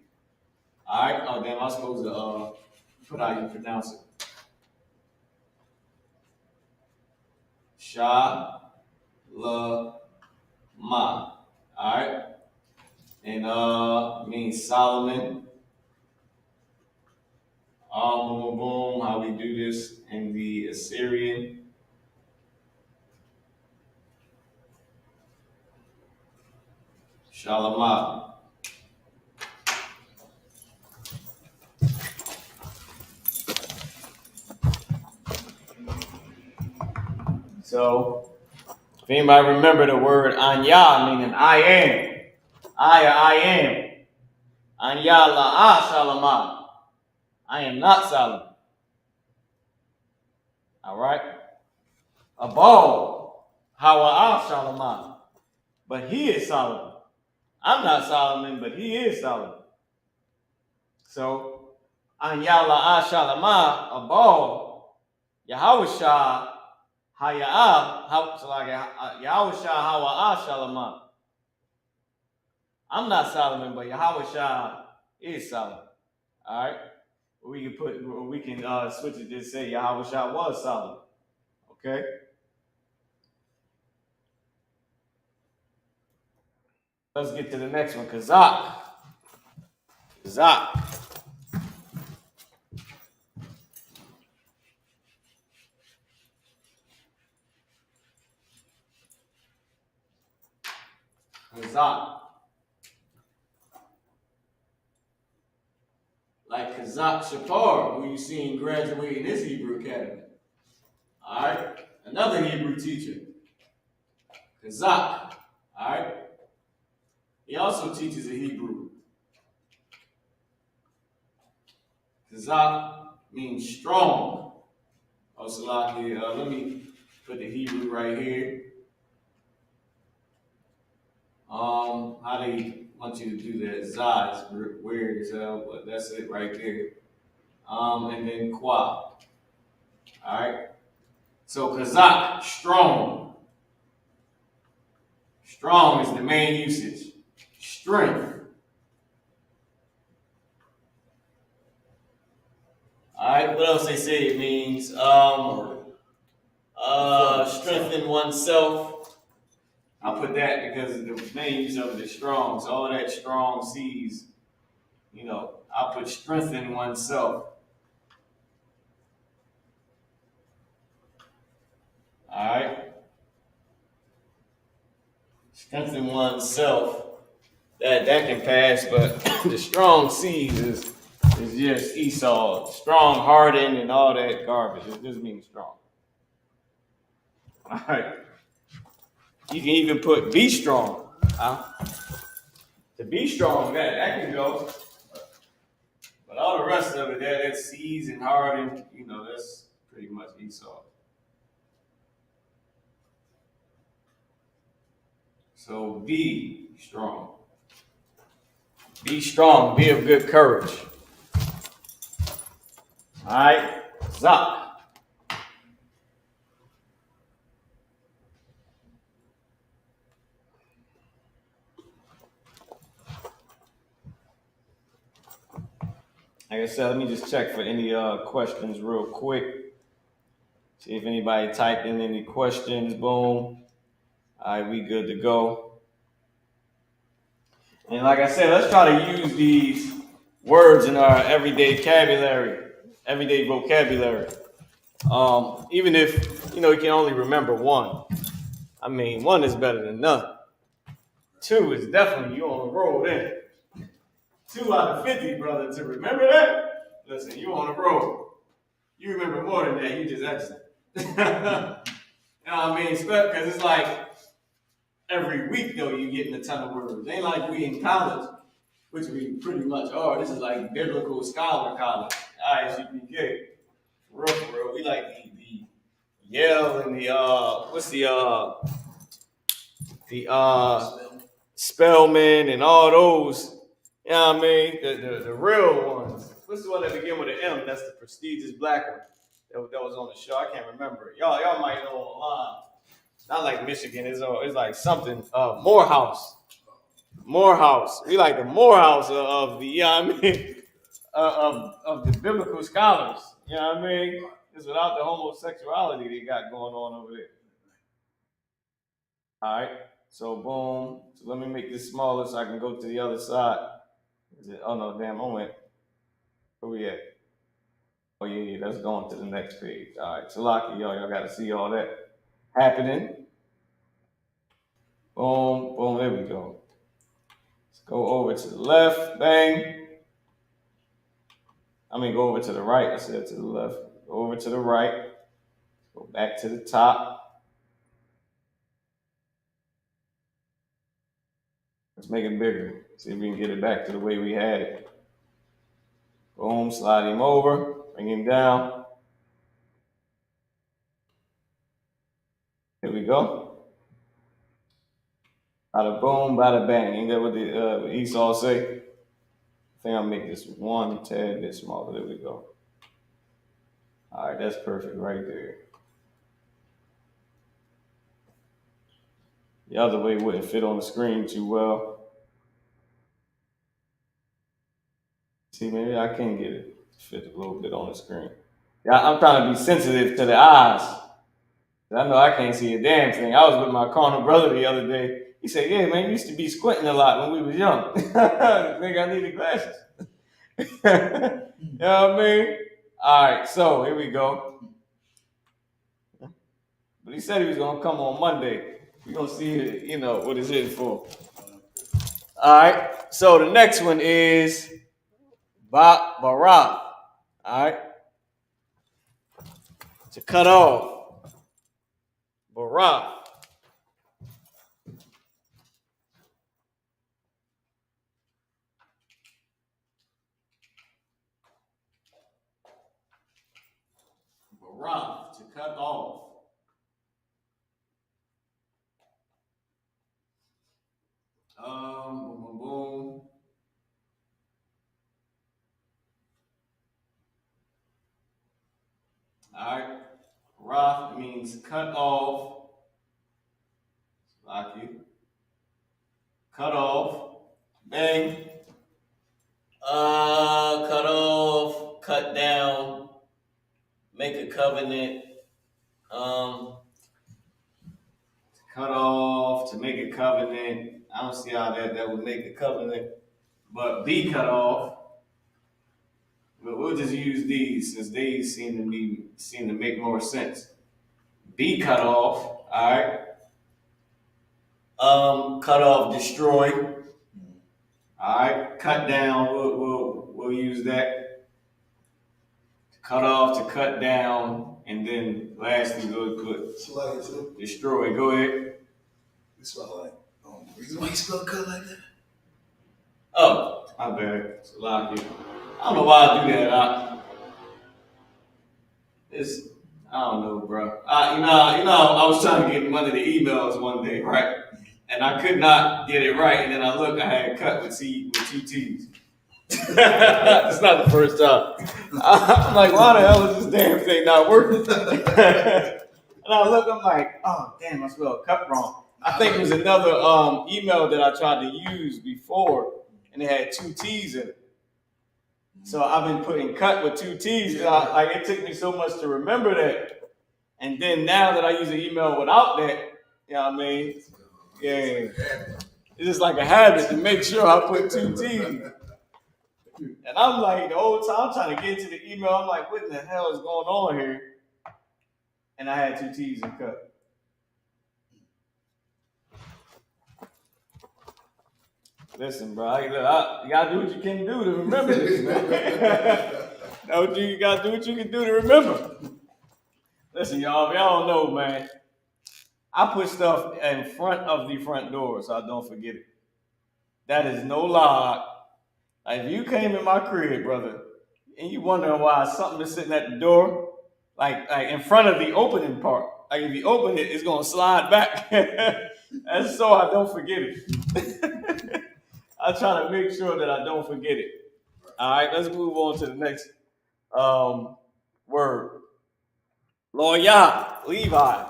All right? Oh, damn, I'm supposed to put how you pronounce it. Shalomah. All right? And means Solomon. Boom, boom, boom. How we do this in the Assyrian. Shalomah. So, if anybody remember the word Anya, meaning I am. I am. Anya la'ah Shalomah. I am not Solomon. All right? Abal, Hawa'ah Shalomah. But he is Solomon. I'm not Solomon, but he is Solomon. So, Anya la'ah Shalomah, Abal, Yahawashah, Haya'ah, so like Yahawashah, Hawa'ah Shalomah. I'm not Solomon, but Yahawashah is Solomon. All right? We can switch it to say Yahawashah was Solomon. Okay? Let's get to the next one. Kazak. Kazak. Kazak. Like Kazak Shapar, who you seen graduate in this Hebrew Academy. All right? Another Hebrew teacher. Kazak. All right? He also teaches a Hebrew. Kazak means strong. Also, let me put the Hebrew right here. How they want you to do that? Zah is weird as hell, but that's it right there. And then Kwa. Alright? So Kazak, strong. Strong is the main usage. Strength. Alright, what else they say it means? Strengthen oneself. I'll put that because the main use of it is strong. So all that strong sees, I'll put strengthen oneself. All right. Strengthen oneself. That can pass, but the strong seeds is just Esau. Strong, hardened, and all that garbage. It just means strong. All right. You can even put be strong. To be strong, that can go. But all the rest of it, that's seeds and hardened, that's pretty much Esau. So be strong. Be strong. Be of good courage. All right. Zak. Like I said, let me just check for any questions real quick. See if anybody typed in any questions. Boom. All right, we good to go. And like I said, let's try to use these words in our everyday vocabulary. Even if, you can only remember one. I mean, one is better than none. Two is definitely you on the road then. 2 out of 50, brother, to remember that? Listen, you on the road. You remember more than that, you just excellent. You know what I mean? Because it's like every week, though, you getting a ton of words. Ain't like we in college, which we pretty much are. This is like biblical scholar college, I.S.U.P.K. For real, we like the Yale and the Spellman and all those. You know what I mean? The real ones. What's the one that begin with an M? That's the prestigious black one. That was on the show. I can't remember it. Y'all might know online. Not like Michigan. It's like something. Morehouse. We like the Morehouse of the. You know what I mean? Of the biblical scholars. You know what I mean? It's without the homosexuality they got going on over there. All right. So boom. So let me make this smaller so I can go to the other side. Oh no, damn! I went. Where we at? Oh yeah, that's going to the next page. All right. So lucky y'all got to see all that happening. Boom, boom. There we go. Let's go over to the left. Bang. Go over to the right. I said to the left. Go over to the right. Go back to the top. Let's make it bigger. See if we can get it back to the way we had it. Boom, slide him over, bring him down. Here we go. Bada boom, bada bang. Ain't that what the Esau say? I think I'll make this one tad bit smaller. There we go. All right, that's perfect right there. The other way wouldn't fit on the screen too well. See, maybe I can get it to fit a little bit on the screen. Yeah, I'm trying to be sensitive to the eyes. I know I can't see a damn thing. I was with my carnal brother the other day. He said, yeah, man, you used to be squinting a lot when we was young. I think I needed glasses. You know what I mean? All right, so here we go. But he said he was going to come on Monday. We're going to see, what it's in for. All right, so the next one is Bara. All right. To cut off. Bara. Bara. To cut off. Boom, boom, boom. All right. Roth means cut off. Like you. Cut off. Bang. Cut off. Cut down. Make a covenant. Cut off. To make a covenant. I don't see how that would make a covenant. But be cut off. But we'll just use these since these seem to make more sense. Be cut off. All right. Cut off, destroy. All right, cut down. We'll use that. Cut off, to cut down, and then lastly we'll put destroy. Go ahead. It's like, reason why you spell cut like that? Oh, my bad. It's a lot of you. I don't know why I do that. I don't know, bro. I was trying to get one of the emails one day, right? And I could not get it right, and then I looked, I had cut with two T's. It's not the first time. I'm like, why the hell is this damn thing not working? And I look, I'm like, oh, damn, I spelled cut wrong. I think it was another email that I tried to use before, and it had two T's in it. So I've been putting cut with two T's. It took me so much to remember that. And then now that I use an email without that, you know what I mean? Yeah. It's just like a habit to make sure I put two T's. And I'm like, the whole time I'm trying to get into the email, I'm like, what in the hell is going on here? And I had two T's and cut. Listen, bro, you gotta do what you can do to remember this, man. You gotta do what you can do to remember. Listen, y'all, if y'all don't know, man, I put stuff in front of the front door so I don't forget it. That is no lie. Like, if you came in my crib, brother, and you wondering why something is sitting at the door, like in front of the opening part. Like if you open it, it's gonna slide back. That's so I don't forget it. I try to make sure that I don't forget it. All right, let's move on to the next word. Loyah, Levi,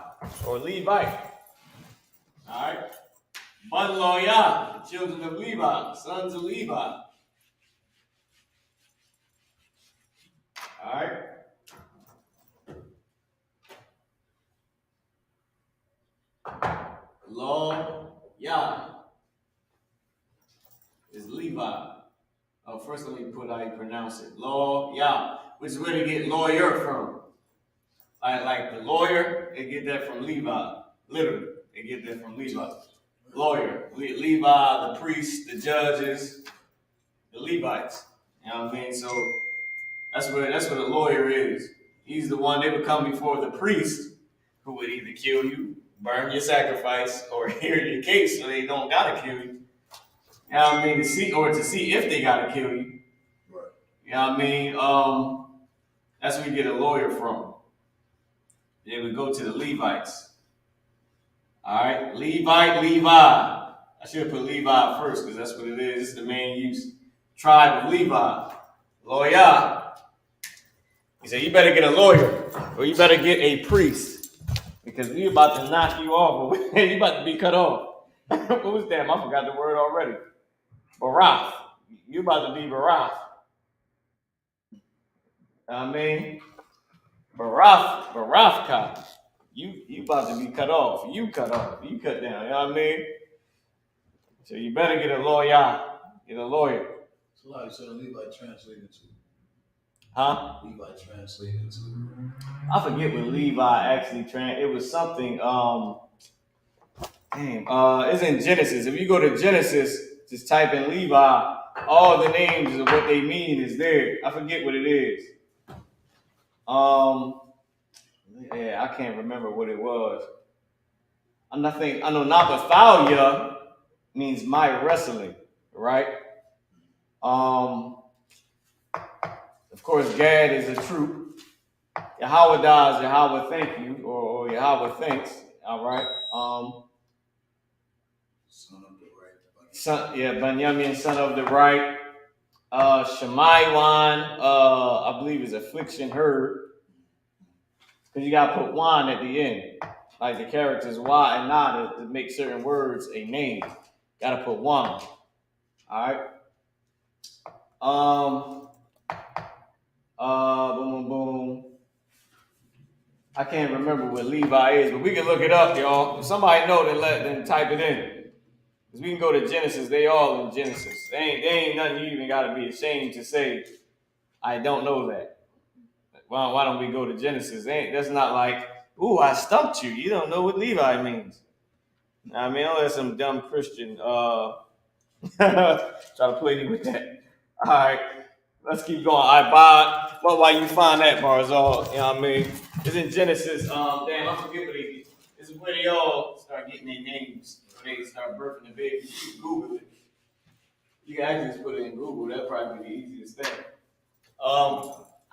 or Levite. All right. Ban Loyah, the children of Levi, sons of Levi. All right. Loyah is Levi. Oh, first let me put how you pronounce it. Loyah, which is where they get lawyer from. Like the lawyer, they get that from Levi. Literally, they get that from Levi. Lawyer, Levi, the priests, the judges, the Levites. You know what I mean? So that's what a lawyer is. He's the one, they would come before the priest, who would either kill you, burn your sacrifice, or hear your case so they don't gotta kill you. You know what I mean? To see if they gotta kill you. Right. You know what I mean? That's where you get a lawyer from. They would go to the Levites. All right, Levite, Levi. I should have put Levi first because that's what it is. It's the main use. Tribe of Levi. Lawyer. He said, you better get a lawyer or you better get a priest because we about to knock you off. You about to be cut off. What was that? I forgot the word already. Barath. You about to be Barath. I mean, Barathka. You about to be cut off. You cut off. You cut down. You know what I mean? So you better get a lawyer. Get a lawyer. So like so Levi translated to. Huh? Levi translated to. I forget what Levi actually it was something. It's in Genesis. If you go to Genesis, just type in Levi. All the names of what they mean is there. I forget what it is. Yeah, I can't remember what it was. I know Naphthalia means my wrestling, right? Of course, Gad is a troop. Yahweh dies, Yahweh thank you, or Yahweh thanks. All right. Son of the right. Benjamin, son of the right. Shemaiwan, I believe is affliction heard. Because you gotta put wan at the end. Like the characters wa and na to make certain words a name. Gotta put wan. Alright. Boom, boom, boom. I can't remember what Levi is, but we can look it up, y'all. If somebody know, then type it in. Because we can go to Genesis. They all in Genesis. They ain't nothing you even gotta be ashamed to say, I don't know that. Why don't we go to Genesis? That's not like, ooh, I stumped you. You don't know what Levi means. I mean, I'll let some dumb Christian try to play you with that. All right, let's keep going. I well, why you find that, Barzal? You know what I mean? It's in Genesis. Damn, I forget what it is. This is where they all start getting their names. They start birthing the baby. You can Google it. You can actually just put it in Google. That'll probably be the easiest thing.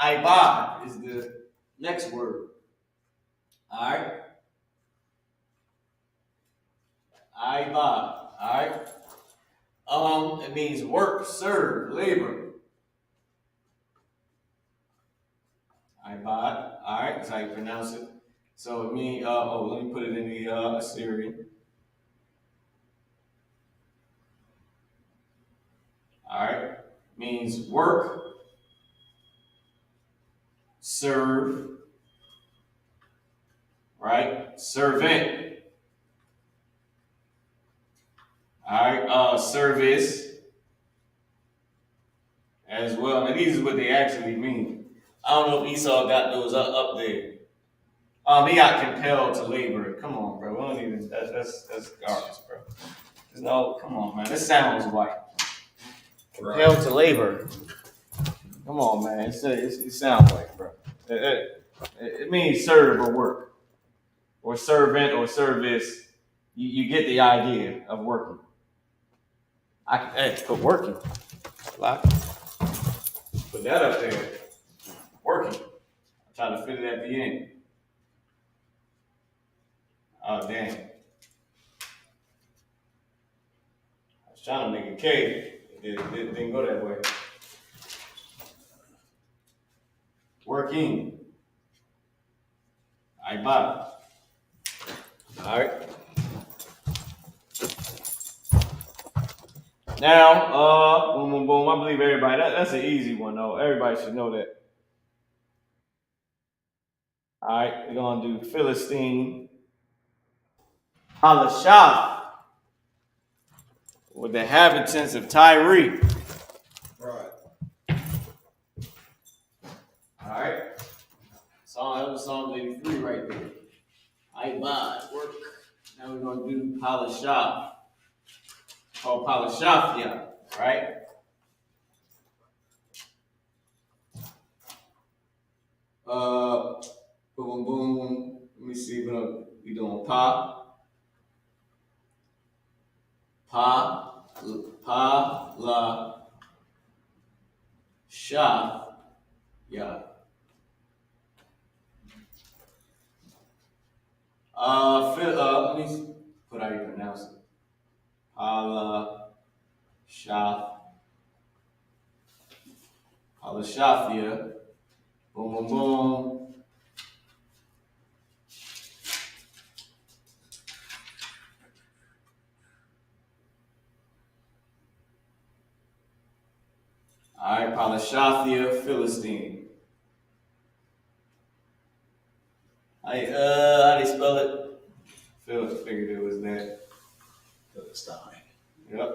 Ibad is the next word. All right. Ibad. All right. It means work, serve, labor. Ibad. All right. That's how you pronounce it. So it means. Let me put it in the Assyrian. All right. Means work, serve, right? Servant. All right. Service as well. And these are what they actually mean. I don't know if Esau got those up there. He got compelled to labor. Come on, bro. We don't even. That's garbage, bro. No, come on, man. This sounds white. Compelled to labor. Come on, man. It sounds white, bro. It means serve or work, or servant or service. You get the idea of working. Put working. Put that up there. Working. I'm Try to fit it at the end. Oh, damn. I was trying to make a K. It didn't go that way. Working. All right, bye. All right. Now, boom, boom, boom. I believe everybody. That's an easy one, though. Everybody should know that. All right, we're gonna do Philistine. Lashawan with the inhabitants of Tyre. Right. All right. That was Psalm 83 right there. I work. Now we're gonna do Lashawan. Or Palashafia, right? Boom, boom. Let me see what we doing. La, Sha, yeah. Let me see. What how you pronounce it? Palashafia. Boom, boom, boom. All right, Palashafia, Philistine. How do you spell it? Figured it was that. Philistine. Yep.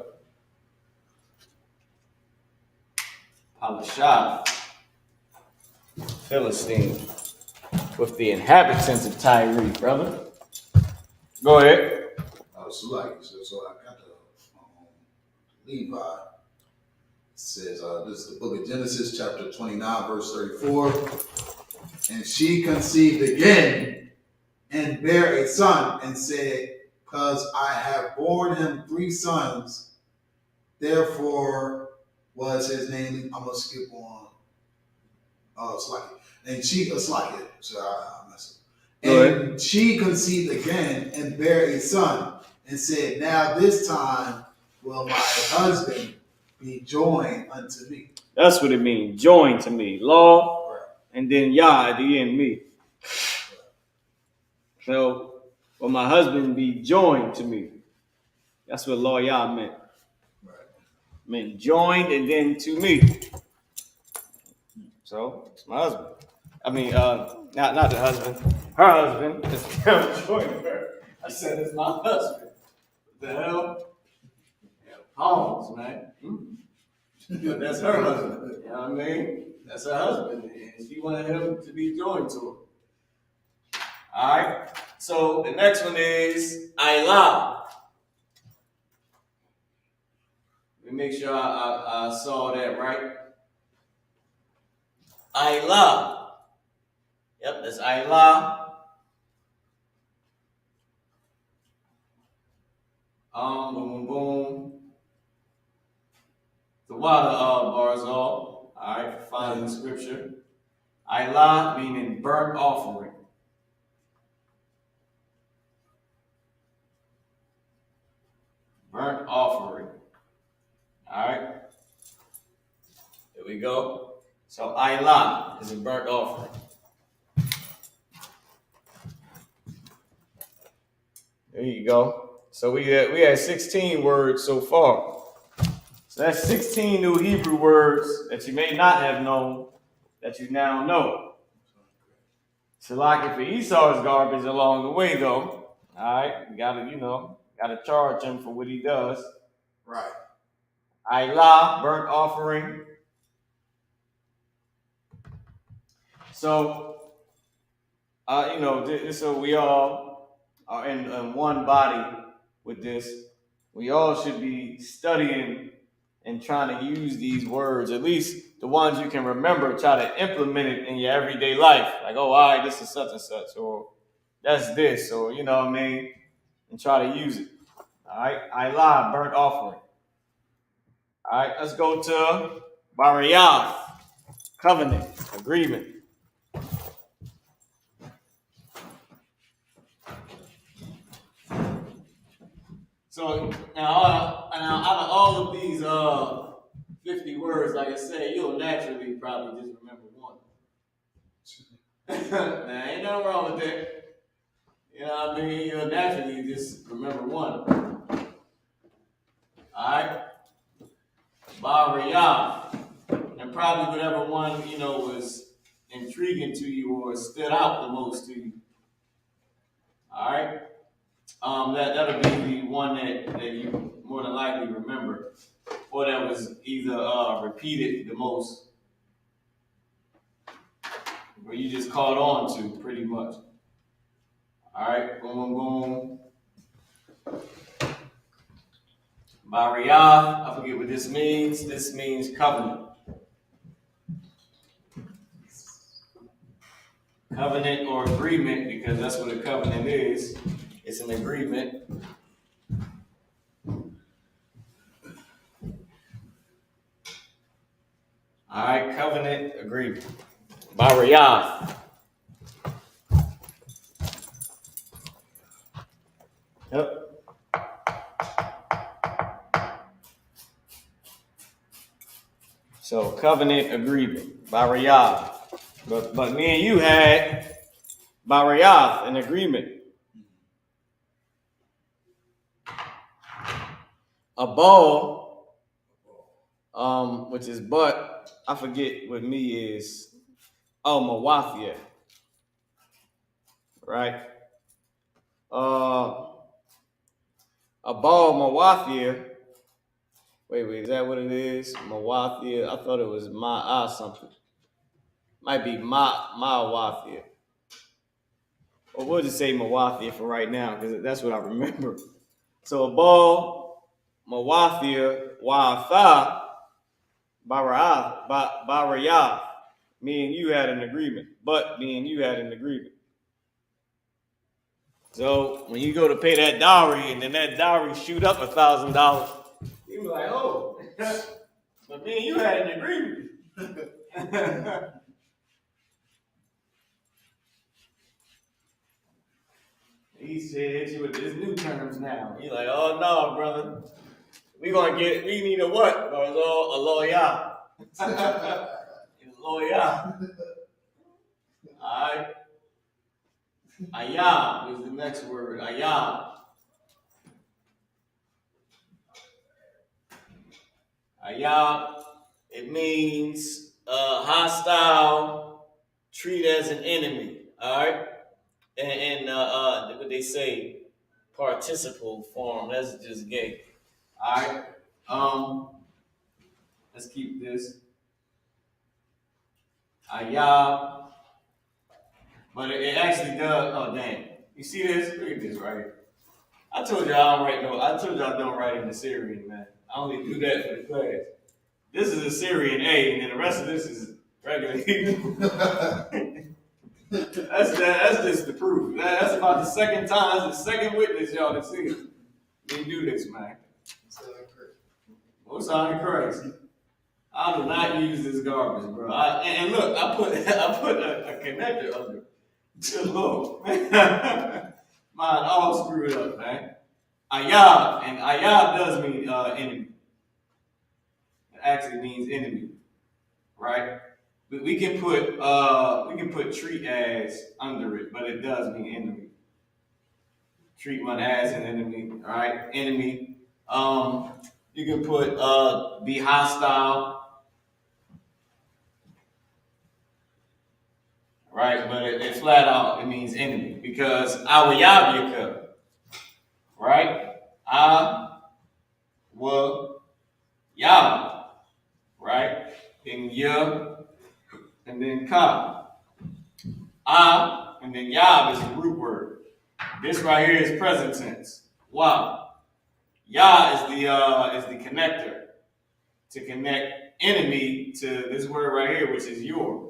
Palashaf, Philistine, with the inhabitants of Tyre, brother. Go ahead. So I got the Levi. It says, this is the book of Genesis, chapter 29, verse 34. And she conceived again and bare a son and said, because I have borne him 3 sons, therefore was his name. I'm going to skip on. Slacky. And she, Slacky. So I messed up. And she conceived again and bare a son and said, now this time will my husband be joined unto me. That's what it means. Joined to me. Law, right. And then Yah at the end, me. Right. So, will my husband be joined to me? That's what law Yah meant. Right. Meant joined and then to me. So, it's my husband. I mean, not the husband. Her husband. It's joined her. I said it's my husband. What the hell? Yeah, pause, man. But that's her husband. You know what I mean? That's her husband. And she wanted him to be joined to her. All right. So the next one is Ilah. Let me make sure I saw that right. Ilah. Yep, that's Ilah. Boom, boom, boom. The water bars all. All right, find in the scripture. Ilah meaning burnt offering. Burnt offering. All right. There we go. So Ilah is a burnt offering. There you go. So we had 16 words so far. So that's 16 new Hebrew words that you may not have known that you now know. So like for Esau's garbage along the way though. All right, you gotta charge him for what he does. Right. Ilah, burnt offering. So, so we all are in one body with this. We all should be studying and trying to use these words, at least the ones you can remember, try to implement it in your everyday life. Like, oh, all right, this is such and such, or that's this, or you know what I mean? And try to use it. All right, Ilah, burnt offering. All right, let's go to Bariah, covenant, agreement. So now out of all of these 50 words, like I said, you'll naturally probably just remember one. Now, ain't nothing wrong with that. You know what I mean? You'll naturally just remember one. Alright? Bariyah. And probably whatever one, you know, was intriguing to you or stood out the most to you. Alright? That'll be the one that you more than likely remember. Or that was either repeated the most. Or you just caught on to pretty much. Alright, boom, boom, boom. Bariyah, I forget what this means. This means covenant. Covenant or agreement, because that's what a covenant is. It's an agreement. Alright, covenant agreement. Bariyah. Yep. So covenant agreement, Bariyah. But me and you had Bariyah, an agreement. A ball, which is but, I forget what me is. Oh, Mawafia. Right? A ball, Mawafia. Wait, is that what it is? Mawafia. I thought it was Ma'a something. Might be Ma'awafia. Or we'll just say Mawafia for right now, because that's what I remember. So a ball, Mawafia, Wa'atha, Bariyah. Me and you had an agreement. But me and you had an agreement. So when you go to pay that dowry and then that dowry shoot up $1,000, you be like, oh, but me and you had an agreement. He said hit you with his new terms now. You're like, oh no, brother. We need a what? A lawyer. It's lawyer. Alright. Ayah is the next word. Ayah. Ayah, it means hostile, treat as an enemy. Alright? And what they say, participle form, that's just gay. Alright? Let's keep this. Ayah. But it actually does. Oh dang! You see this? Look at this right here. I told y'all I don't write in the Syrian, man. I only do that for the class. This is a Syrian A, and then the rest of this is regular Hebrew. That's just the proof. That's about the second time. That's the second witness y'all have seen me do this, man. Most high Christ. I do not use this garbage, bro. And look, I put a connector under. Good Lord. Mine all screwed up, man. Ayah, and Ayah does mean enemy. It actually means enemy, right? But we can put treat as under it, but it does mean enemy. Treat one as an enemy, all right? Enemy. You can put be hostile. Right, but it flat out, it means enemy. Because I.S.U.P.K, right? I.S.U.P.K, right? Then ya, and then ka. And then yab is the root word. This right here is present tense. Wow. Ya is the connector to connect enemy to this word right here, which is your.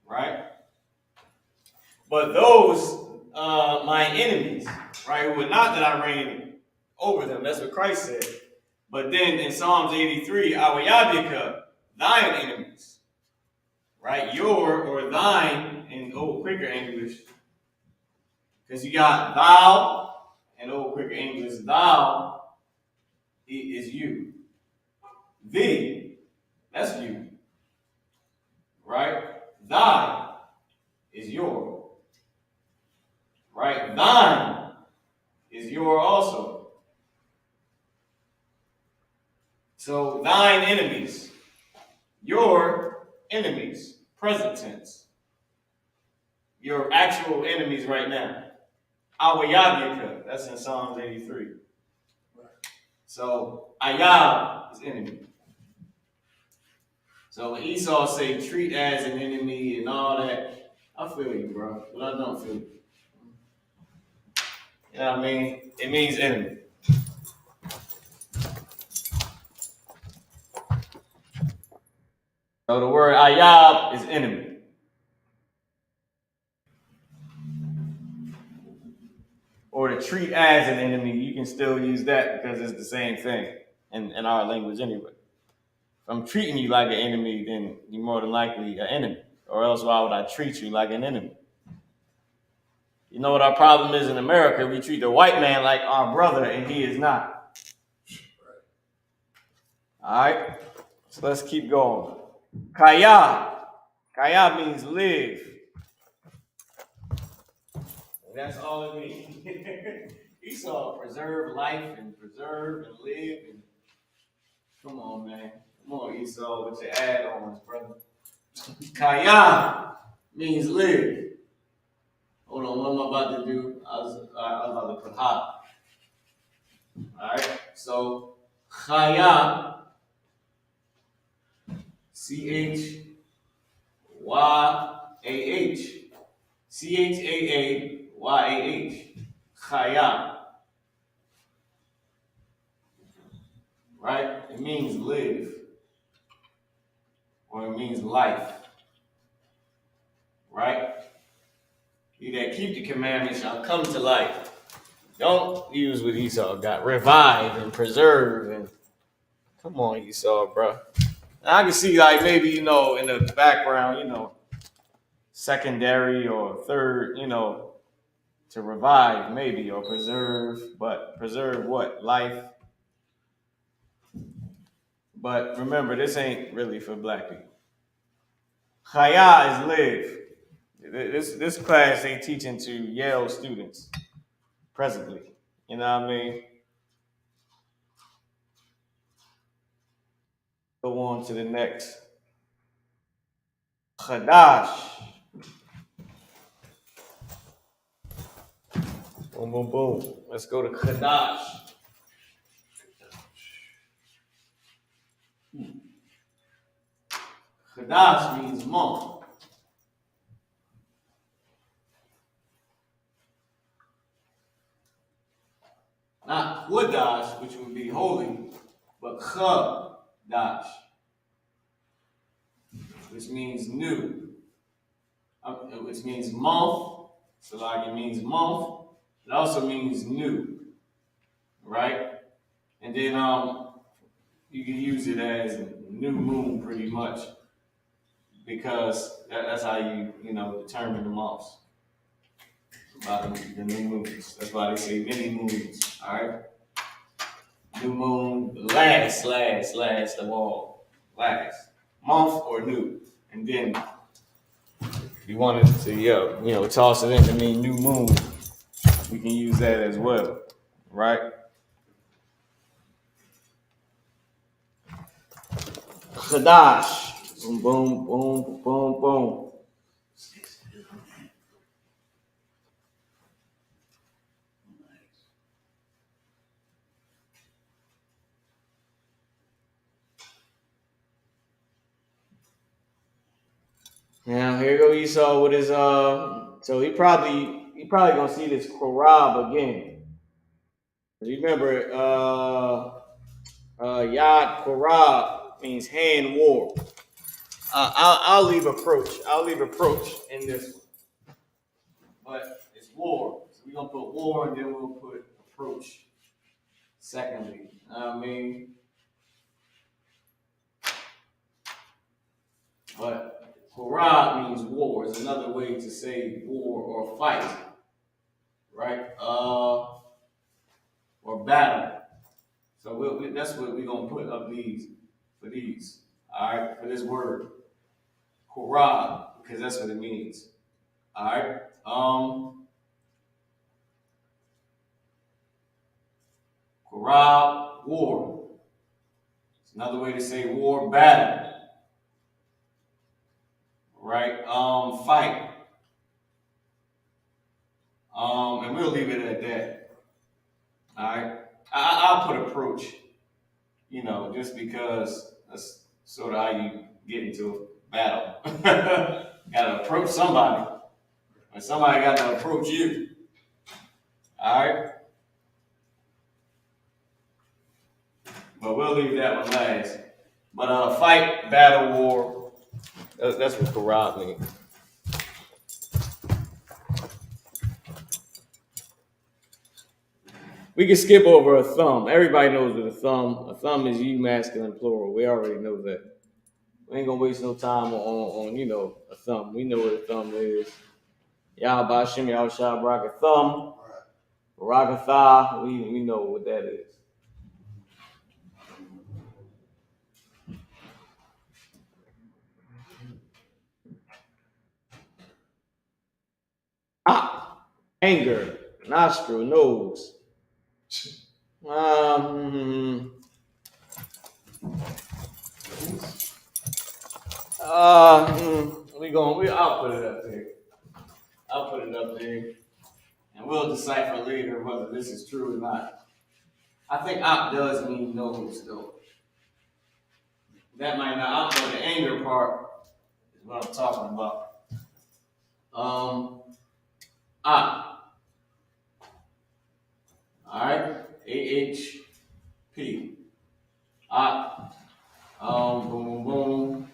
Right? But those, my enemies, right, who would not that I reign over them. That's what Christ said. But then in Psalms 83, I.S.U.P.K, thine enemies. Right? Your or thine in quicker English. Because you got thou in Old Quicker English, thou is you. Thee, that's you. Right? Thy is your. Right? Thine is your also. So thine enemies, your enemies, present tense. Your actual enemies right now. I.S.U.P.K, that's in Psalms 83. So Ayab is enemy. So when Esau say treat as an enemy and all that, I feel you, bro, but I don't feel you. You know what I mean? It means enemy. So the word Ayab is enemy. Or to treat as an enemy, you can still use that because it's the same thing in our language anyway. If I'm treating you like an enemy, then you're more than likely an enemy. Or else why would I treat you like an enemy? You know what our problem is in America? We treat the white man like our brother and he is not. All right? So let's keep going. Kaya. Kaya means live. That's all it means. Esau, preserve life and preserve and live. And come on, man. Come on, Esau, with your add-ons, brother. Kaya means live. Hold on, what am I about to do? I was about to put ha. Alright, so Chaya, Chyah, Chaayah, Chaya. Right? It means live, or it means life. Right? He that keep the commandments shall come to life. Don't use what Esau got. Revive and preserve and come on, Esau, bro. I can see like maybe, in the background, secondary or third, to revive maybe or preserve, but preserve what? Life. But remember, this ain't really for black people. Chaya is live. This class they teaching to Yale students presently. You know what I mean? Go on to the next. Qadash. Boom, boom, boom. Let's go to Qadash. Qadash means month. Not Qadash, which would be holy, but Qadash, which means new, which means month. So like it means month. It also means new, right? And then you can use it as new moon pretty much because that's how you determine the months. About the new moons. That's why they say many moons. All right. New moon, last of all, last month or new, and then if you wanted to, toss it in to mean new moon, we can use that as well, right? Qadash, boom, boom, boom, boom, boom. Now here go Esau with his so he probably gonna see this Korab again. Remember, Yad Korab means hand war. I'll leave approach. I'll leave approach in this one, but it's war. So we're gonna put war and then we'll put approach. Secondly, but Korab means war. It's another way to say war or fight, right? that's what we're gonna put up these for these. All right, for this word, Korab, because that's what it means. All right. Korab, war. It's another way to say war, battle. Right. Fight. And we'll leave it at that. All right. I'll put approach. You know, just because that's sort of how you get into a battle. Gotta approach somebody, and somebody got to approach you. All right. But we'll leave that one last. But fight, battle, war. That's what Qarab means. We can skip over a thumb. Everybody knows what a thumb is you masculine plural. We already know that. We ain't gonna waste no time on a thumb. We know what a thumb is. Yahba Shem Yahushua Barak a thumb. Barakatha, we know what that is. Anger, nostril, nose. I'll put it up there. I'll put it up there. And we'll decipher later whether this is true or not. I think op does mean nose though. That might not, but the anger part is what I'm talking about. Op. Alright? AHP. Op. Boom, boom.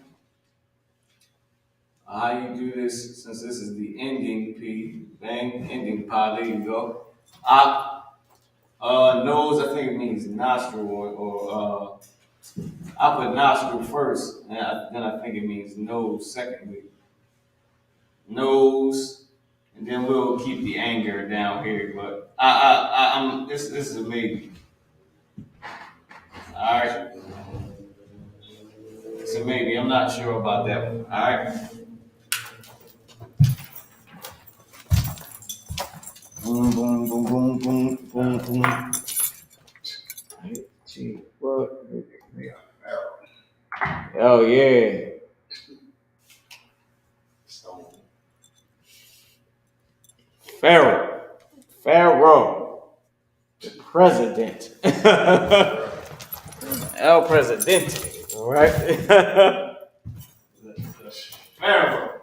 How you do this, since this is the ending P, bang, ending pa, there you go. Op, nose, I think it means nostril, or I put nostril first, and then I think it means nose secondly. Nose, and then we'll keep the anger down here, but this is a maybe. All right. It's a maybe, I'm not sure about that one, all right. Boom, boom, boom, boom, boom, boom, boom. Gee, what? Oh yeah. Pharaoh, the president. El Presidente, right? Pharaoh,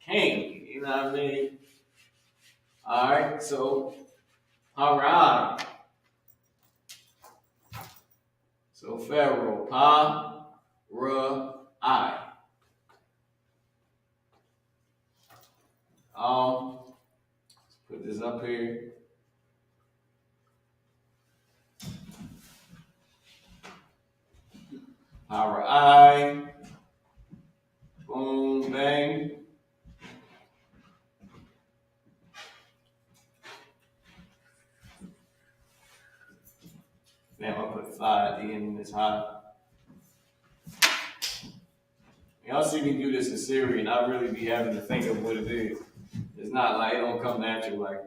king, you know what I mean? All right, so, all right. So Pharaoh, I. Let's put this up here. I. Boom, bang. Damn, I put 5 at the end of this high. Y'all see me do this in Syrian, I really be having to think of what it is. It's not like it don't come natural like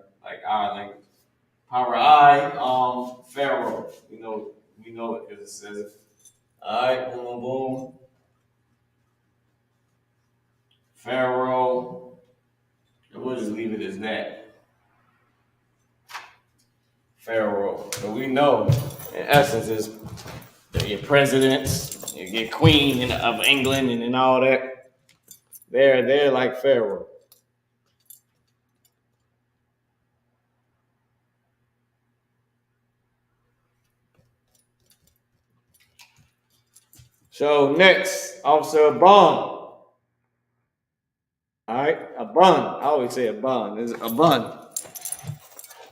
our language. Power I, Pharaoh. We know it because it says it. Alright, boom, boom. Pharaoh. And we'll just leave it as that. Pharaoh. So we know, in essence, is your presidents, your queen of England and all that. They're like Pharaoh. So next, Officer Bond. All right, a bun. I always say a bun. It's a bun.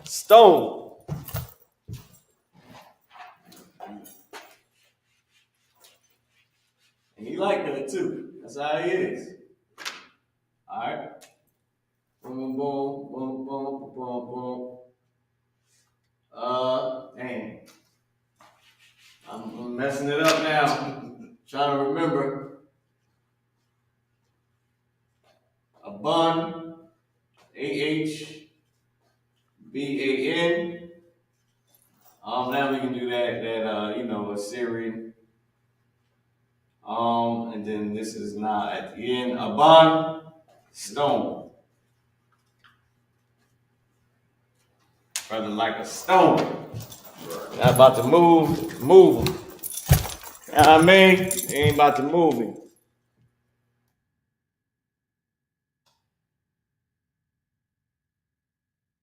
Stone. And he liked that too. That's how he is. All right. Boom, boom, boom, boom, boom, boom. Dang. I'm up now. Trying to remember. A bun, AHBAN. Now we can do that Assyrian. And then this is not at the end. A bun, stone. Brother like a stone. Not about to move him. You know what I mean? He ain't about to move him.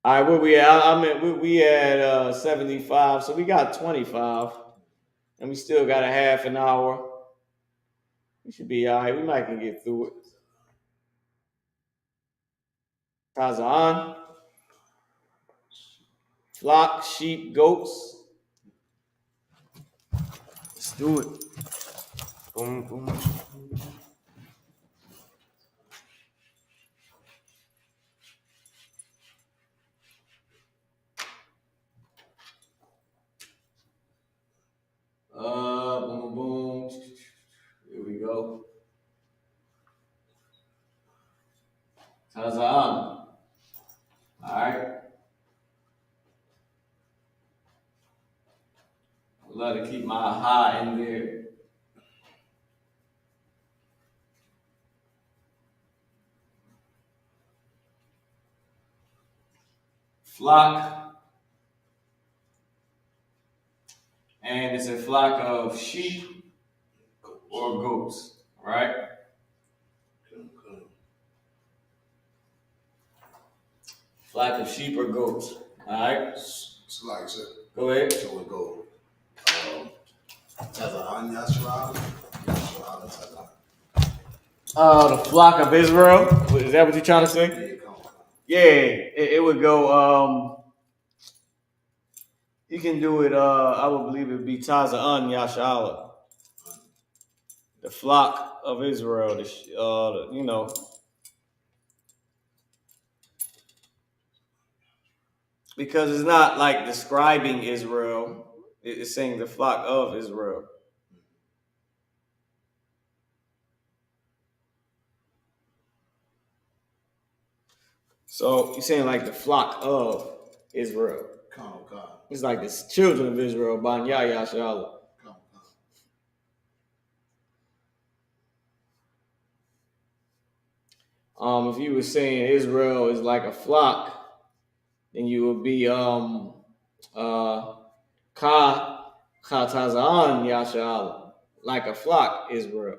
All right, where we at? We at 75, so we got 25, and we still got a half an hour. We should be all right. We might can get through it. Tazan, flock, sheep, goats. Let's do it. Boom, boom. Boom, boom. Here we go. Tazan. All right. I love to keep my high in there. Flock. And it's a flock of sheep or goats, right? Flock of sheep or goats. All right. So like, sir. Go ahead. So we go. GEN.YAHANNA, The flock of Israel. Is that what you're trying to say? Yeah, it would go. You can do it. I would believe it would be TITHES. The flock of Israel. Because it's not like describing Israel. It's saying the flock of Israel. So you're saying like the flock of Israel. It's like the children of Israel. Ban Yahshua. If you were saying Israel is like a flock, then you would be Tazan Yashal, like a flock, Israel.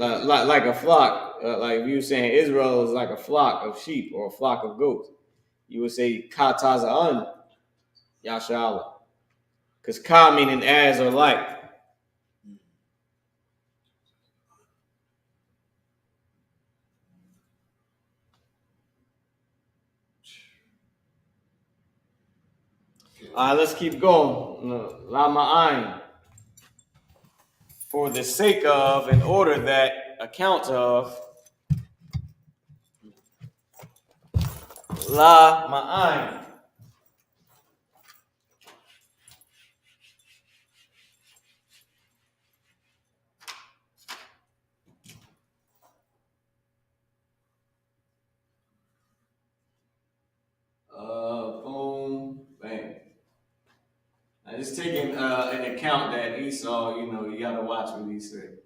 Like a flock, like if you were saying Israel is like a flock of sheep or a flock of goats, you would say Tazan Yashal, because Ka meaning as or like. All right, let's keep going. Lama Ayin. For the sake of, in order that, account of, La Ma'ayin. Boom, bang. Now just taking an account that Esau, you gotta watch what he said.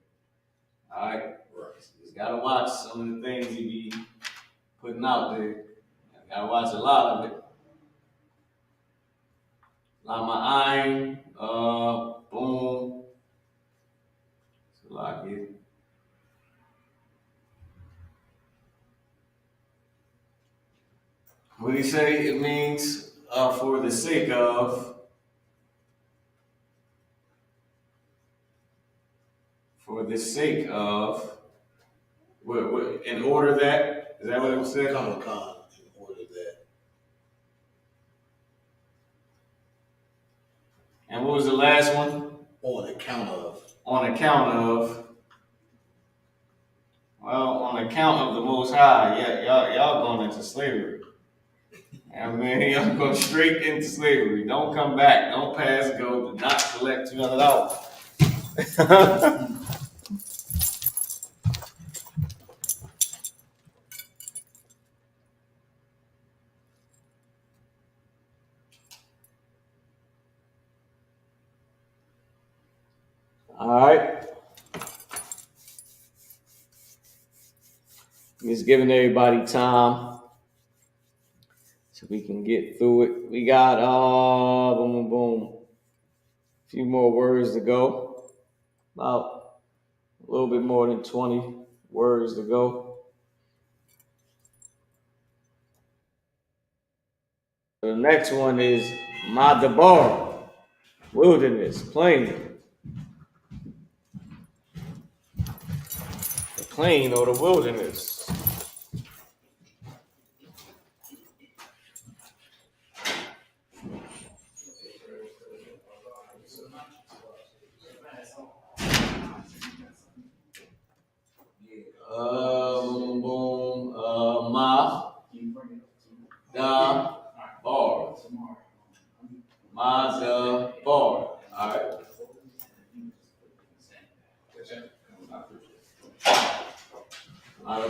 All right? Just gotta watch some of the things he be putting out there. You gotta watch a lot of it. Lama Ayin, boom. So like it. What do you say? It means for the sake of. For the sake of. In order that. Is that what it was said? In order that. And what was the last one? On account of. On account of. Well, on account of the Most High, yeah, y'all going into slavery. I mean, y'all go straight into slavery. Don't come back. Don't pass go. Do not collect $200. All right. Just giving everybody time so we can get through it. We got boom, boom, boom. A few more words to go. About a little bit more than 20 words to go. The next one is Madabar, wilderness, plain. The plain or the wilderness. Boom, boom, ma, da, bar. Ma, da, bar. All right.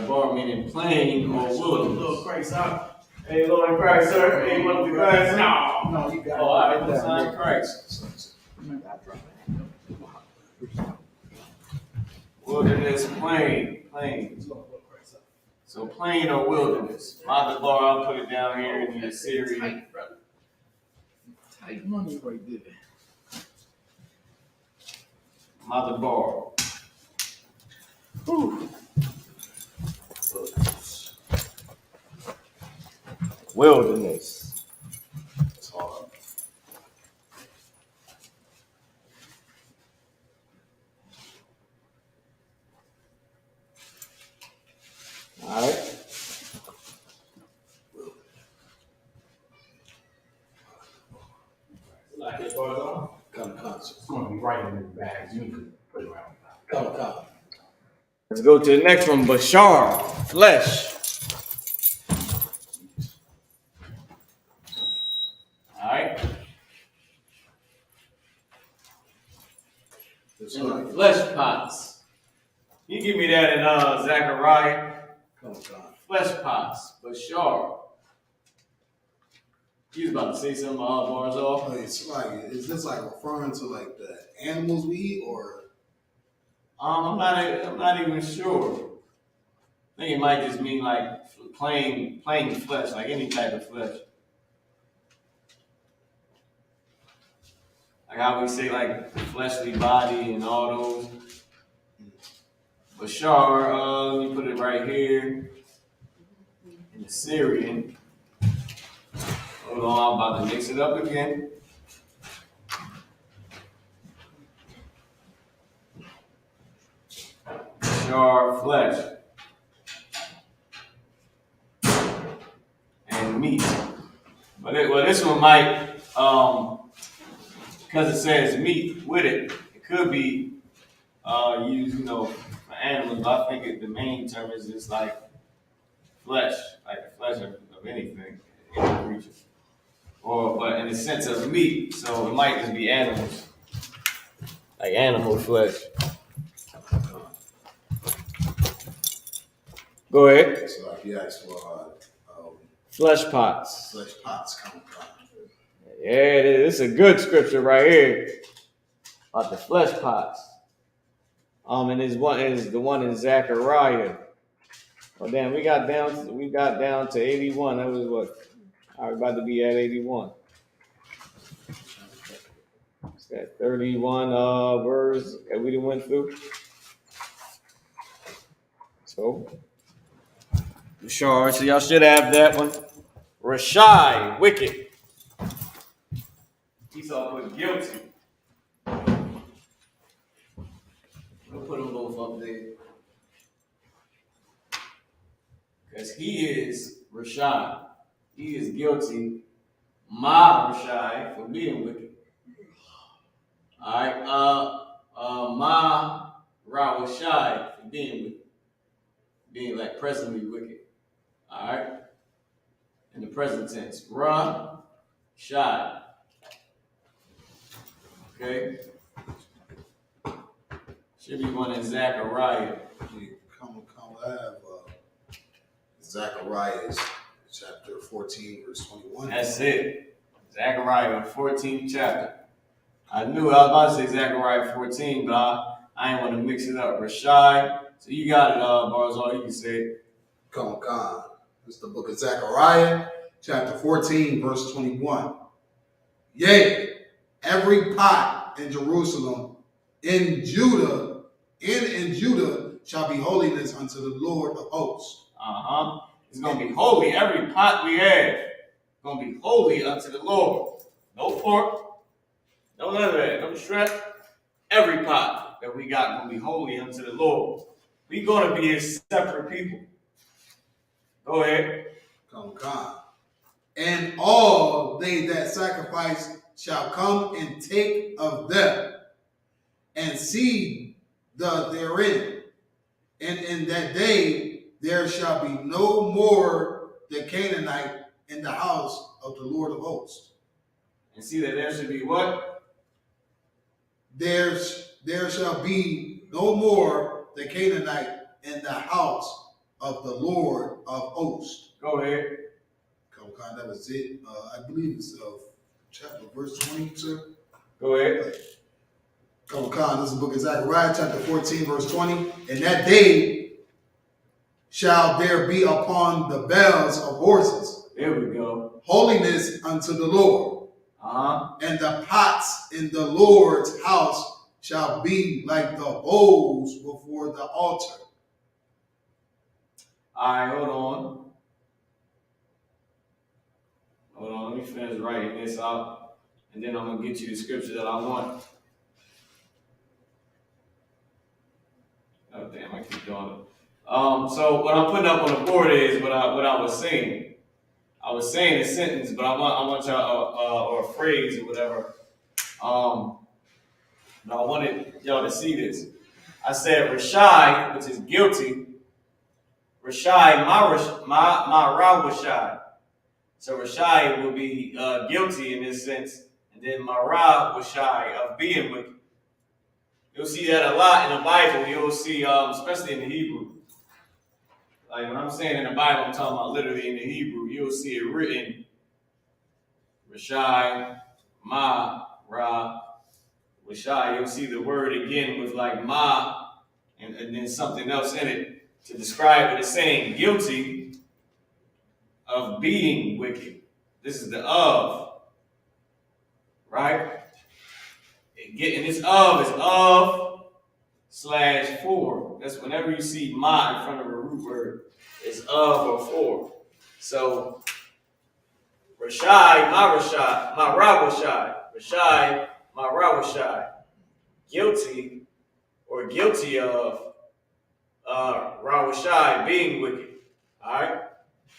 Bar meaning plain or wilderness. Little Christ out. Hey, Lord in Christ, sir. Hey, you want the Christ? No, you got it. Oh, all right, the sign of Christ. Wilderness, plain. So plain or wilderness. Mother bar, I'll put it down here in the Assyrian. Tight money right there. Mother bar. Whew. Wilderness. It's hard. All right. Like it goes on? It's going to be right in the bags. You can put it around. come. Let's go to the next one. Bashar, flesh. All right. Flesh pots. You give me that in Zechariah. Flesh pots. Bashar. You was about to say something, bars off. It's like, is this like referring to like the animals we eat, or? I'm not even sure. I think it might just mean like plain flesh, like any type of flesh. Like how we say like the fleshly body and all those. Bashar, let me put it right here in the Syrian. Hold on, I'm about to mix it up again. Bashar, flesh. And meat. But this one might, because it says meat with it, it could be used, for animals. But I think the main term is just like flesh, like the flesh of anything, any creature. But in the sense of meat, so it might just be animals, like animal flesh. Go ahead. So like you asked for Flesh pots. flesh pots come from. Yeah, it is. It's a good scripture right here about the flesh pots. And is the one in Zechariah. Oh damn, we got down to 81. That was what? We're about to be at 81. It's got 31 words that we done went through. So so y'all should have that one. Rashai, wicked. Esau put guilty. We'll put them both up there. Because he is Rashai. He is guilty. Ma Rashai for being wicked. Alright, Ma Rawashai for being wicked. Being like presently wicked. Alright? In the present present tense. Rashai. Okay. Should be one in Zechariah. Come I have Zechariah chapter 14, verse 21. That's it. Zechariah 14th chapter. I knew I was about to say Zechariah 14, but I ain't want to mix it up. Rashai. So you got it, Barzal. You can say it. Come on. It's the book of Zechariah, chapter 14, verse 21. Yea, every pot in Jerusalem, in Judah shall be holiness unto the Lord of hosts. It's going to be holy. Every pot we have is going to be holy unto the Lord. No pork. No none of that. No stress. Every pot that we got going to be holy unto the Lord. We're going to be a separate people. Go ahead. Come on. And all they that sacrifice shall come and take of them, and see therein. And in that day there shall be no more the Canaanite in the house of the Lord of hosts. And see that there should be what? There shall be no more the Canaanite in the house of the Lord of hosts. Go ahead. That was it. I believe it's chapter verse 20, sir. Go ahead. This is the book of Zechariah, chapter 14, verse 20. In that day shall there be upon the bells of horses. There we go. Holiness unto the Lord. And the pots in the Lord's house shall be like the bowls before the altar. All right, hold on. Let me finish writing this out, and then I'm going to get you the scripture that I want. Oh, damn, I keep doing it. So what I'm putting up on the board is what I was saying. I was saying a sentence, but I want y'all, or a phrase or whatever. But I wanted y'all to see this. I said Rashai, which is guilty. Rashai, my Rawashai. So Rashai will be guilty in this sense, and then Marah was shy of being wicked. You'll see that a lot in the Bible. You'll see, especially in the Hebrew. Like when I'm saying in the Bible, I'm talking about literally in the Hebrew. You'll see it written Rashai, Ma, Ra, Rashai. You'll see the word again with like Ma, and then something else in it to describe what it's saying. Guilty of being wicked. This is the of, right? And this of is of/for. That's whenever you see ma in front of a root word, it's of or for. So Rashai, ma Rawashai, Rashai, ma Rawashai. Guilty or guilty of Rawashai being wicked. Alright?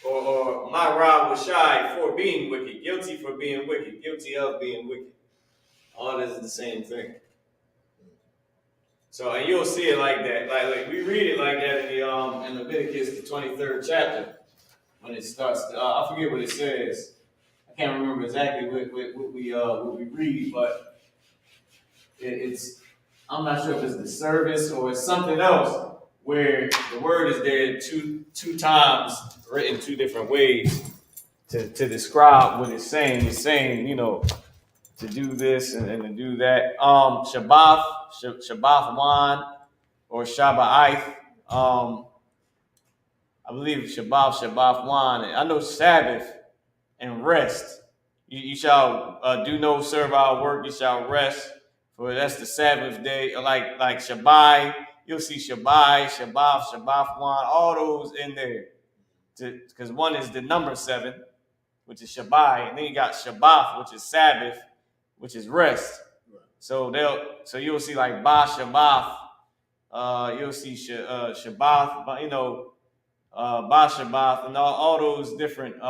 Or my Rawashai for being wicked, guilty for being wicked, guilty of being wicked. All this is the same thing. So, and you'll see it like that. Like we read it like that in Leviticus, the 23rd chapter, when it starts. I forget what it says. I can't remember exactly what we read, but it's. I'm not sure if it's the service or it's something else where the word is there two times, written two different ways to describe what it's saying. It's saying, to do this and to do that. Shabbath Wan or Shabbath. I believe Shabbath Wan. I know Sabbath and rest. You shall do no servile work. You shall rest, for that's the Sabbath day. Like Shabbat, you'll see Shabbat Wan, all those in there. Because one is the number 7, which is Shabbat, and then you got Shabbat, which is Sabbath, which is rest. So you'll see like Ba Shabbat, you'll see Shabbat, Ba Shabbat, and all those different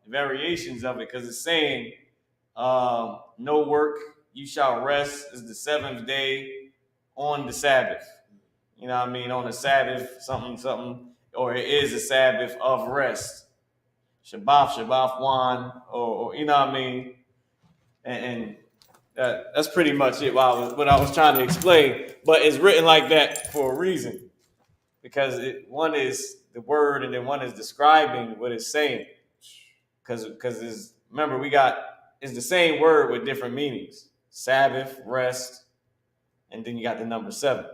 variations of it, because it's saying no work, you shall rest is the 7th day on the Sabbath. You know what I mean? On the Sabbath, something, or it is a Sabbath of rest. Wan, or you know what I mean? And that's pretty much it. What I was trying to explain, but it's written like that for a reason, because one is the word and then one is describing what it's saying. Because remember it's the same word with different meanings: Sabbath, rest, and then you got the number 7,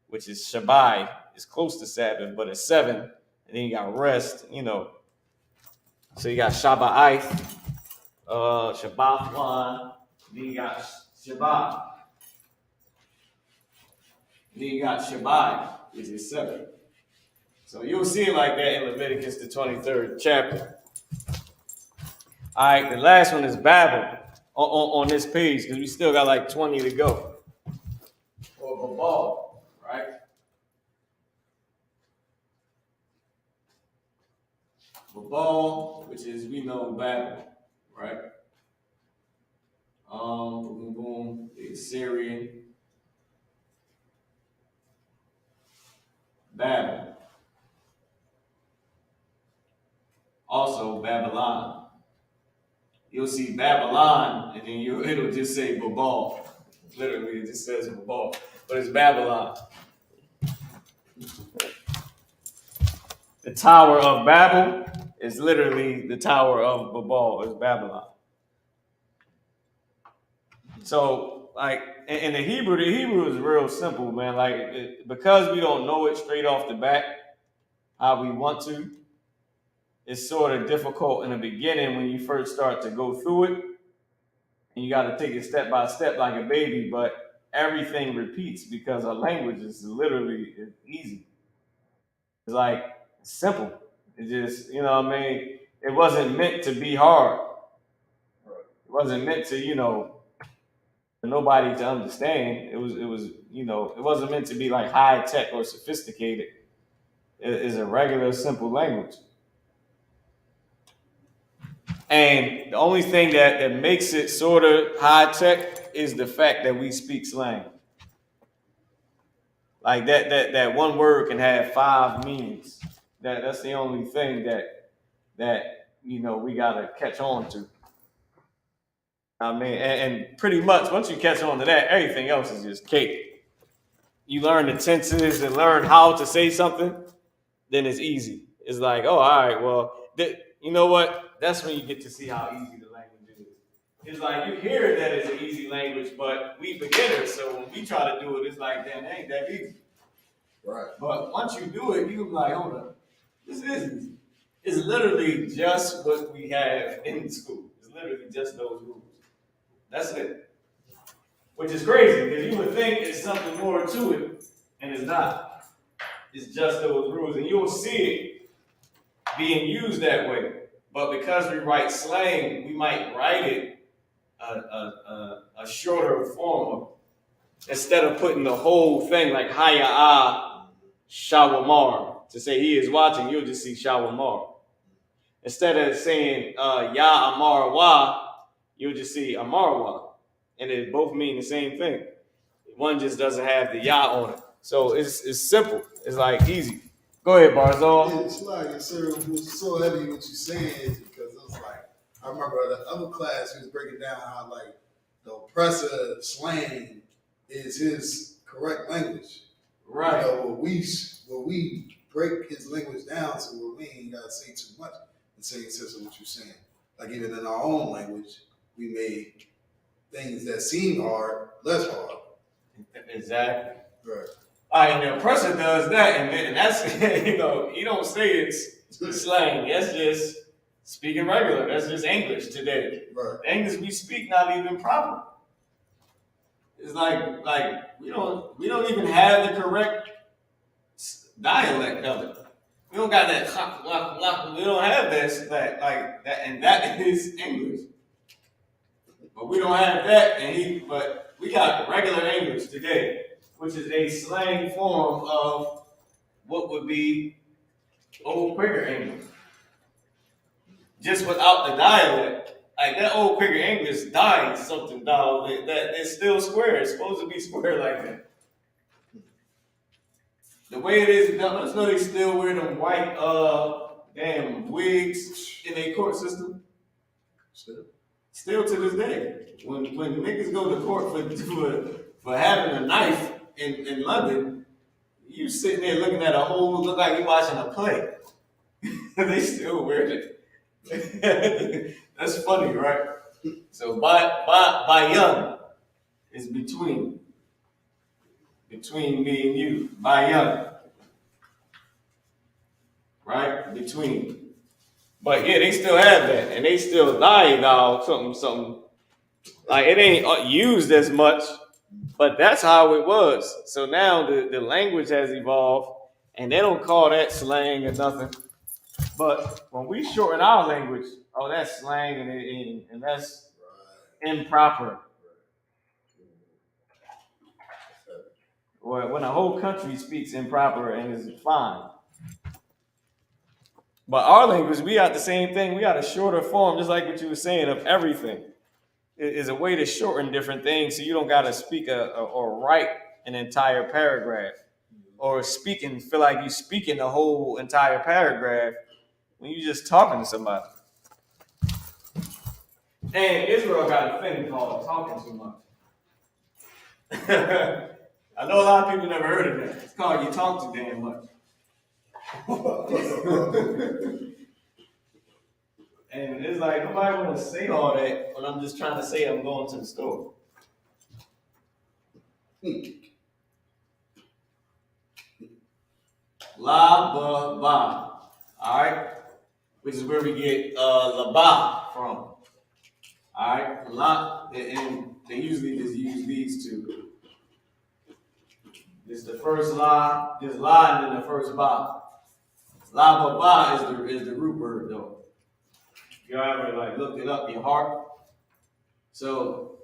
which is Shabbai. It's close to Sabbath, but it's 7, and then you got rest. So you got Shabbat, Shabbat one, then you got Shabbat, then you got Shabbat, which is 7. So you'll see it like that in Leviticus, the 23rd chapter. All right, the last one is Babel on this page, because we still got like 20 to go. Or Babal, right? Babal, which is, we know, Babel, right? Boom, boom, the Assyrian. Babel. Also Babylon. You'll see Babylon, and then it'll just say Babal. Literally, it just says Babal, but it's Babylon. The Tower of Babel is literally the Tower of Babal, is Babylon. So, like, in the Hebrew is real simple, man. Like, because we don't know it straight off the bat how we want to, it's sort of difficult in the beginning when you first start to go through it. And you got to take it step by step like a baby, but everything repeats because our language is literally easy. It's like simple. It just, you know what I mean? It wasn't meant to be hard. It wasn't meant to, for nobody to understand. It was, it wasn't meant to be like high tech or sophisticated. It is a regular, simple language. And the only thing that makes it sort of high tech is the fact that we speak slang. Like that one word can have 5 meanings. That's the only thing that we gotta catch on to. I mean, and pretty much once you catch on to that, everything else is just cake. You learn the tenses and learn how to say something, then it's easy. It's like, oh, all right, well, you know what? That's when you get to see how easy the language is. It's like you hear that it's an easy language, but we beginners, so when we try to do it, it's like, damn, it ain't that easy. Right. But once you do it, you're like, hold on, this is easy. It's literally just what we have in school. It's literally just those rules. That's it. Which is crazy, because you would think there's something more to it, and it's not. It's just those rules, and you'll see it being used that way. But because we write slang, we might write it a shorter form of, instead of putting the whole thing like Haya'ah Shawamar to say he is watching, you'll just see Shawamar. Instead of saying Ya Amar Wa, you'll just see Amar Wa. And they both mean the same thing. One just doesn't have the Ya on it. So it's simple. It's like easy. Go ahead, Barzal. Yeah, it's like, sir, what's so heavy what you're saying is because it was like, I remember the other class he was breaking down how like the oppressor slang is his correct language. Right. Where we break his language down so where we ain't gotta say too much and say sense of what you're saying. Like even in our own language, we make things that seem hard less hard. Exactly. Right. All right, and the oppressor does that, and that's, you don't say it's slang. That's just speaking regular. That's just English today. Right. The English we speak not even proper. It's like we don't even have the correct dialect of it. We don't got that. We don't have that like that, and that is English. But we don't have that, but we got regular English today, which is a slang form of what would be Old Quaker English. Just without the dialect. Like that Old Quaker English died something down that it's still square. It's supposed to be square like that. The way it is, let's know they still wear them damn wigs in their court system. Still to this day. When niggas go to court for having a knife in London, you sitting there looking at a whole, look like you watching a play. They still wear it. That's funny, right? So by young is between me and you. By young. Right? Between. But yeah, they still have that. And they still lying dog, something. Like it ain't used as much, but that's how it was. So now the language has evolved, and they don't call that slang or nothing. But when we shorten our language, oh, that's slang and that's improper. When a whole country speaks improper and is fine. But our language, we got the same thing. We got a shorter form, just like what you were saying, of everything. It is a way to shorten different things so you don't got to speak or write an entire paragraph. Or feel like you speaking the whole entire paragraph when you just talking to somebody. And Israel got a thing called talking too much. I know a lot of people never heard of that. It's called you talk too damn much. And it's like nobody want to say all that when I'm just trying to say I'm going to the store. La ba ba. Alright? Which is where we get la ba from. Alright? La, and they usually just use these two. This is the first la, this la, and then the first ba. La ba ba is the root word though. If you ever like looked it up, your heart. So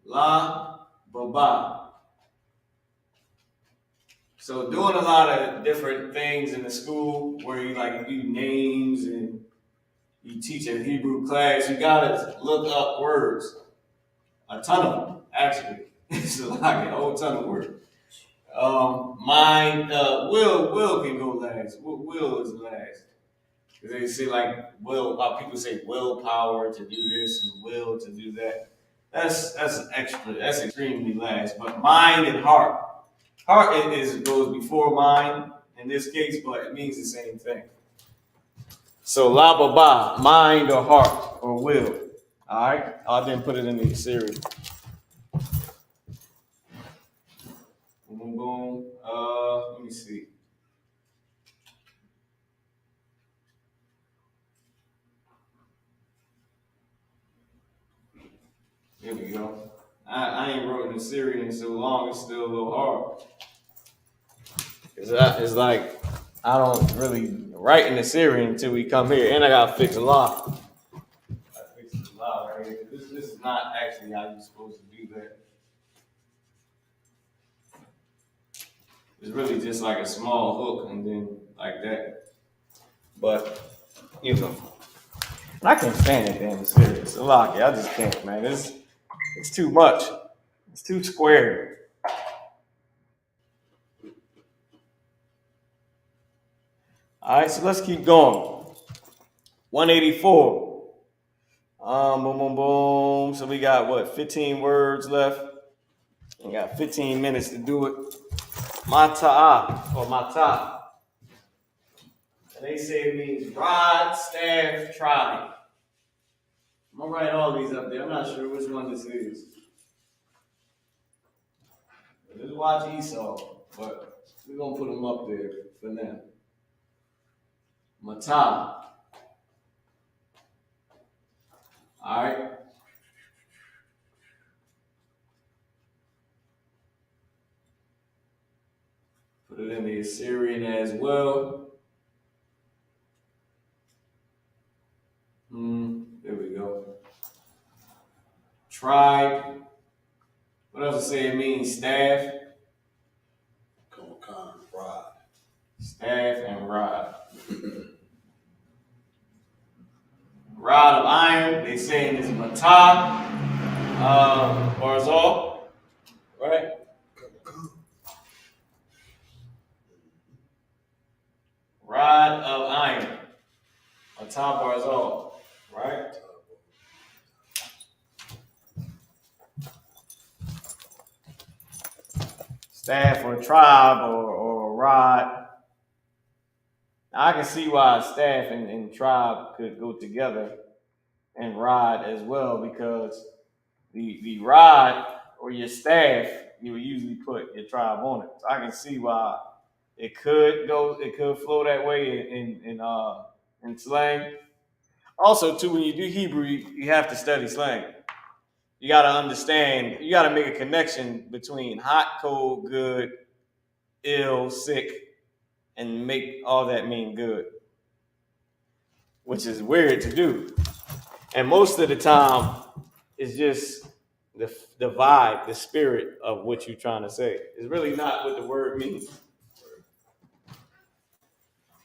la ba ba. So doing a lot of different things in the school where you like do names and you teach a Hebrew class, you gotta look up words. A ton of them, actually. It's like a whole ton of words. Mine, will can go last. Will is last. Because they say like people say willpower to do this and will to do that. That's extra. That's extremely last. But mind and heart. Heart goes before mind in this case, but it means the same thing. So la ba ba, mind or heart or will. All right, I didn't put it in the series. Boom, boom. Let me see. There we go. I ain't wrote in the series in so long. It's still a little hard. It's like I don't really write in the series until we come here, and I gotta fix a lot. I fix a lot right here. This is not actually how you're supposed to do that. It's really just like a small hook and then like that. But you know, I can't stand that damn series. A lot, I just can't, man. It's too much. It's too square. All right, so let's keep going. 184. Boom, boom, boom. So we got what? 15 words left. We got 15 minutes to do it. Mata'ah or matah. And they say it means rod, staff, try. I'm gonna write all these up there. I'm not sure which one this is. Let's watch Esau, but we're gonna put them up there for now. Matah. All right. Put it in the Assyrian as well. There we go. Tribe. What else does it say it means? Staff. Rod. Staff and rod. Rod of iron. They saying is matah. Barzal. Right? Rod of iron. Tabar is all, right? Staff or tribe or rod. Now, I can see why staff and tribe could go together, and rod as well, because the rod or your staff, you would usually put your tribe on it. So I can see why it could flow that way in slang. Also, too, when you do Hebrew, you have to study slang. You got to understand, you got to make a connection between hot, cold, good, ill, sick, and make all that mean good, which is weird to do. And most of the time, it's just the vibe, the spirit of what you're trying to say. It's really not what the word means.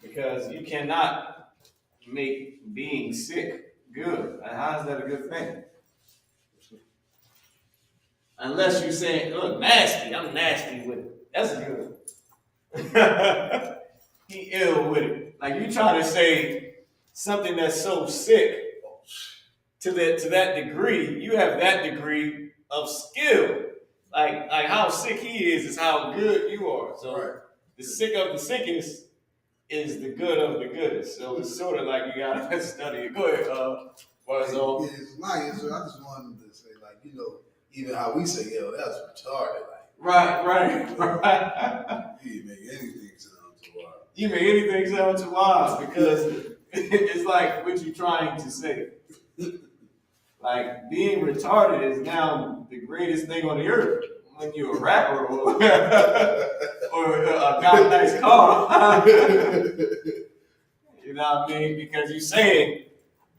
Because you cannot make being sick good. How is that a good thing? Unless you're saying, look, nasty, I'm nasty with it. That's good. He ill with it. Like you trying to say something that's so sick to that degree, you have that degree of skill. Like how sick he is how good you are. So the sick of the sickest is the good of the goodest. So it's sort of like you gotta study it. Go ahead, Warzo. It's nice. So I just wanted to say, like, even how we say, yo, that's retarded. Like, Right. You make anything sound too wild. You make anything sound too wild because it's like what you're trying to say. Like being retarded is now the greatest thing on the earth when you're a rapper or got a nice car. You know what I mean? Because you're saying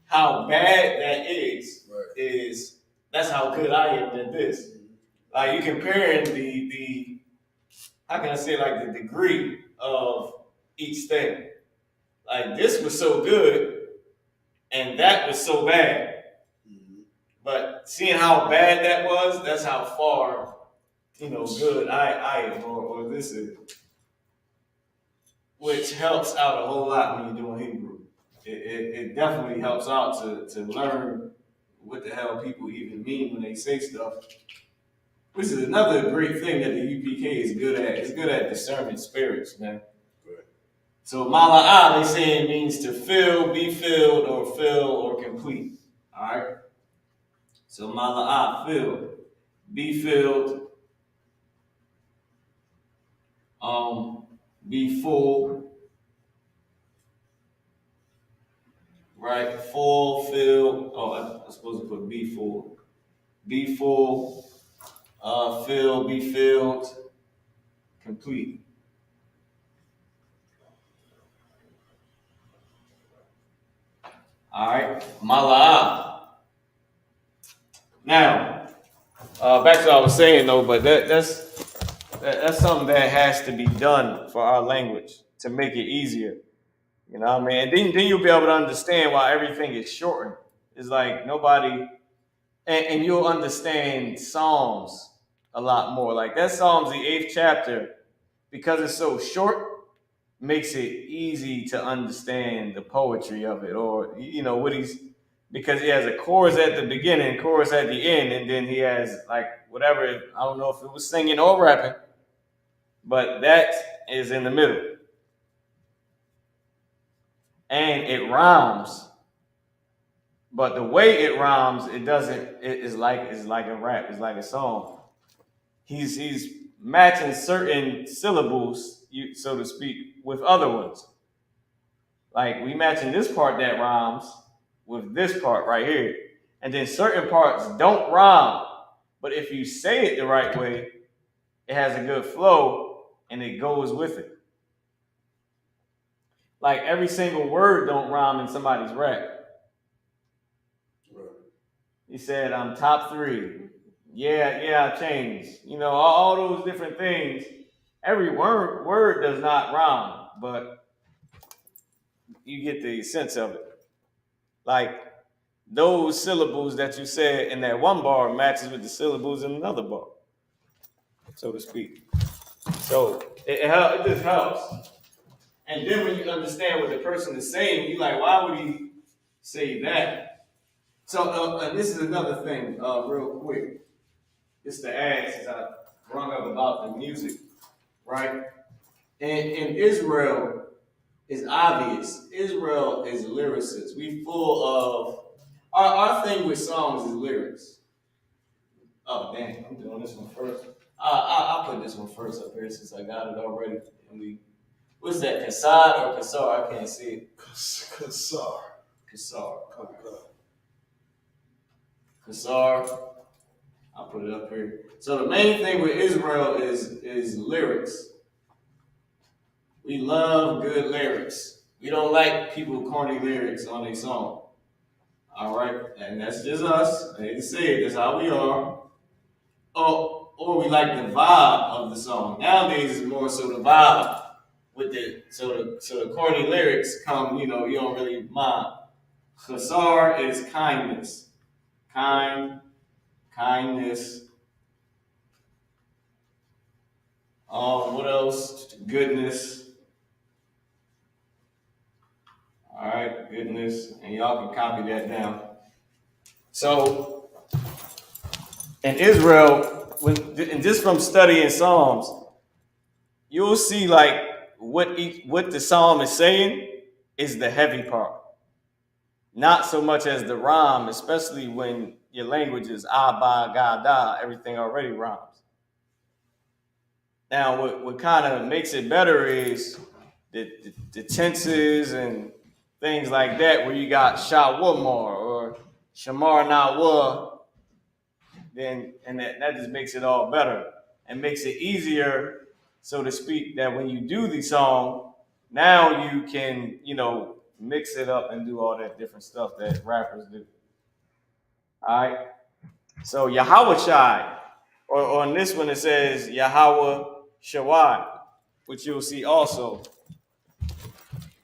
how bad that is that's how good I am at this. Like you comparing the how can I say, like the degree of each thing. Like this was so good and that was so bad. But seeing how bad that was, that's how far, good I am or this is. Which helps out a whole lot when you're doing Hebrew. It definitely helps out to learn what the hell people even mean when they say stuff. Which is another great thing that the U.P.K. is good at. It's good at discerning spirits, man. Right. So mala'ah, they say it means to fill, be filled, or complete. All right? So mala'ah, fill, be filled, be full, right? Full, fill. Oh, I'm supposed to put be full. Be full, fill, be filled, complete. All right, mala'ah. Now, back to what I was saying though, but that's something that has to be done for our language to make it easier. You know what I mean? And then you'll be able to understand why everything is shortened. It's like nobody, and you'll understand Psalms a lot more. Like that Psalms, the 8th chapter, because it's so short, makes it easy to understand the poetry of it, or what because he has a chorus at the beginning, chorus at the end, and then he has like whatever. I don't know if it was singing or rapping, but that is in the middle. And it rhymes, but the way it rhymes, it doesn't. It's like a rap. It's like a song. He's matching certain syllables, so to speak, with other ones. Like we matching this part that rhymes with this part right here, and then certain parts don't rhyme. But if you say it the right way, it has a good flow and it goes with it. Like every single word don't rhyme in somebody's rap. Right. He said, I'm top 3. Yeah, I changed. All those different things. Every word does not rhyme, but you get the sense of it. Like those syllables that you said in that one bar matches with the syllables in another bar, so to speak. So it just helps. And then when you understand what the person is saying, you're like, why would he say that. So and this is another thing, real quick. Just to add, since I brought up about the music, right? In Israel, it's obvious. Israel is lyricists. We full of our thing with songs is lyrics. Oh damn, I'm doing this one first. I'll put this one first up here since I got it already. And what's that? Kassad or Kassar? I can't see it. Kassar. Kassar. Kassar. I'll put it up here. So the main thing with Israel is lyrics. We love good lyrics. We don't like people corny lyrics on their song. All right, and that's just us. I hate to say it, that's how we are. Or we like the vibe of the song. Nowadays, it's more so the vibe with so the corny lyrics come. You don't really mind. Chasar is kindness, kindness. What else? Goodness. All right, goodness, and y'all can copy that down. So, in Israel, and just from studying Psalms, you'll see like what the Psalm is saying is the heavy part, not so much as the rhyme, especially when your language is Abba, Gada, everything already rhymes. Now, what kind of makes it better is the tenses and things like that, where you got Shawamar or Shamar Nawa, and that just makes it all better and makes it easier, so to speak, that when you do the song, now you can, mix it up and do all that different stuff that rappers do. All right. So Yahweh Shai, or on this one it says Yahweh Shawai, which you'll see also.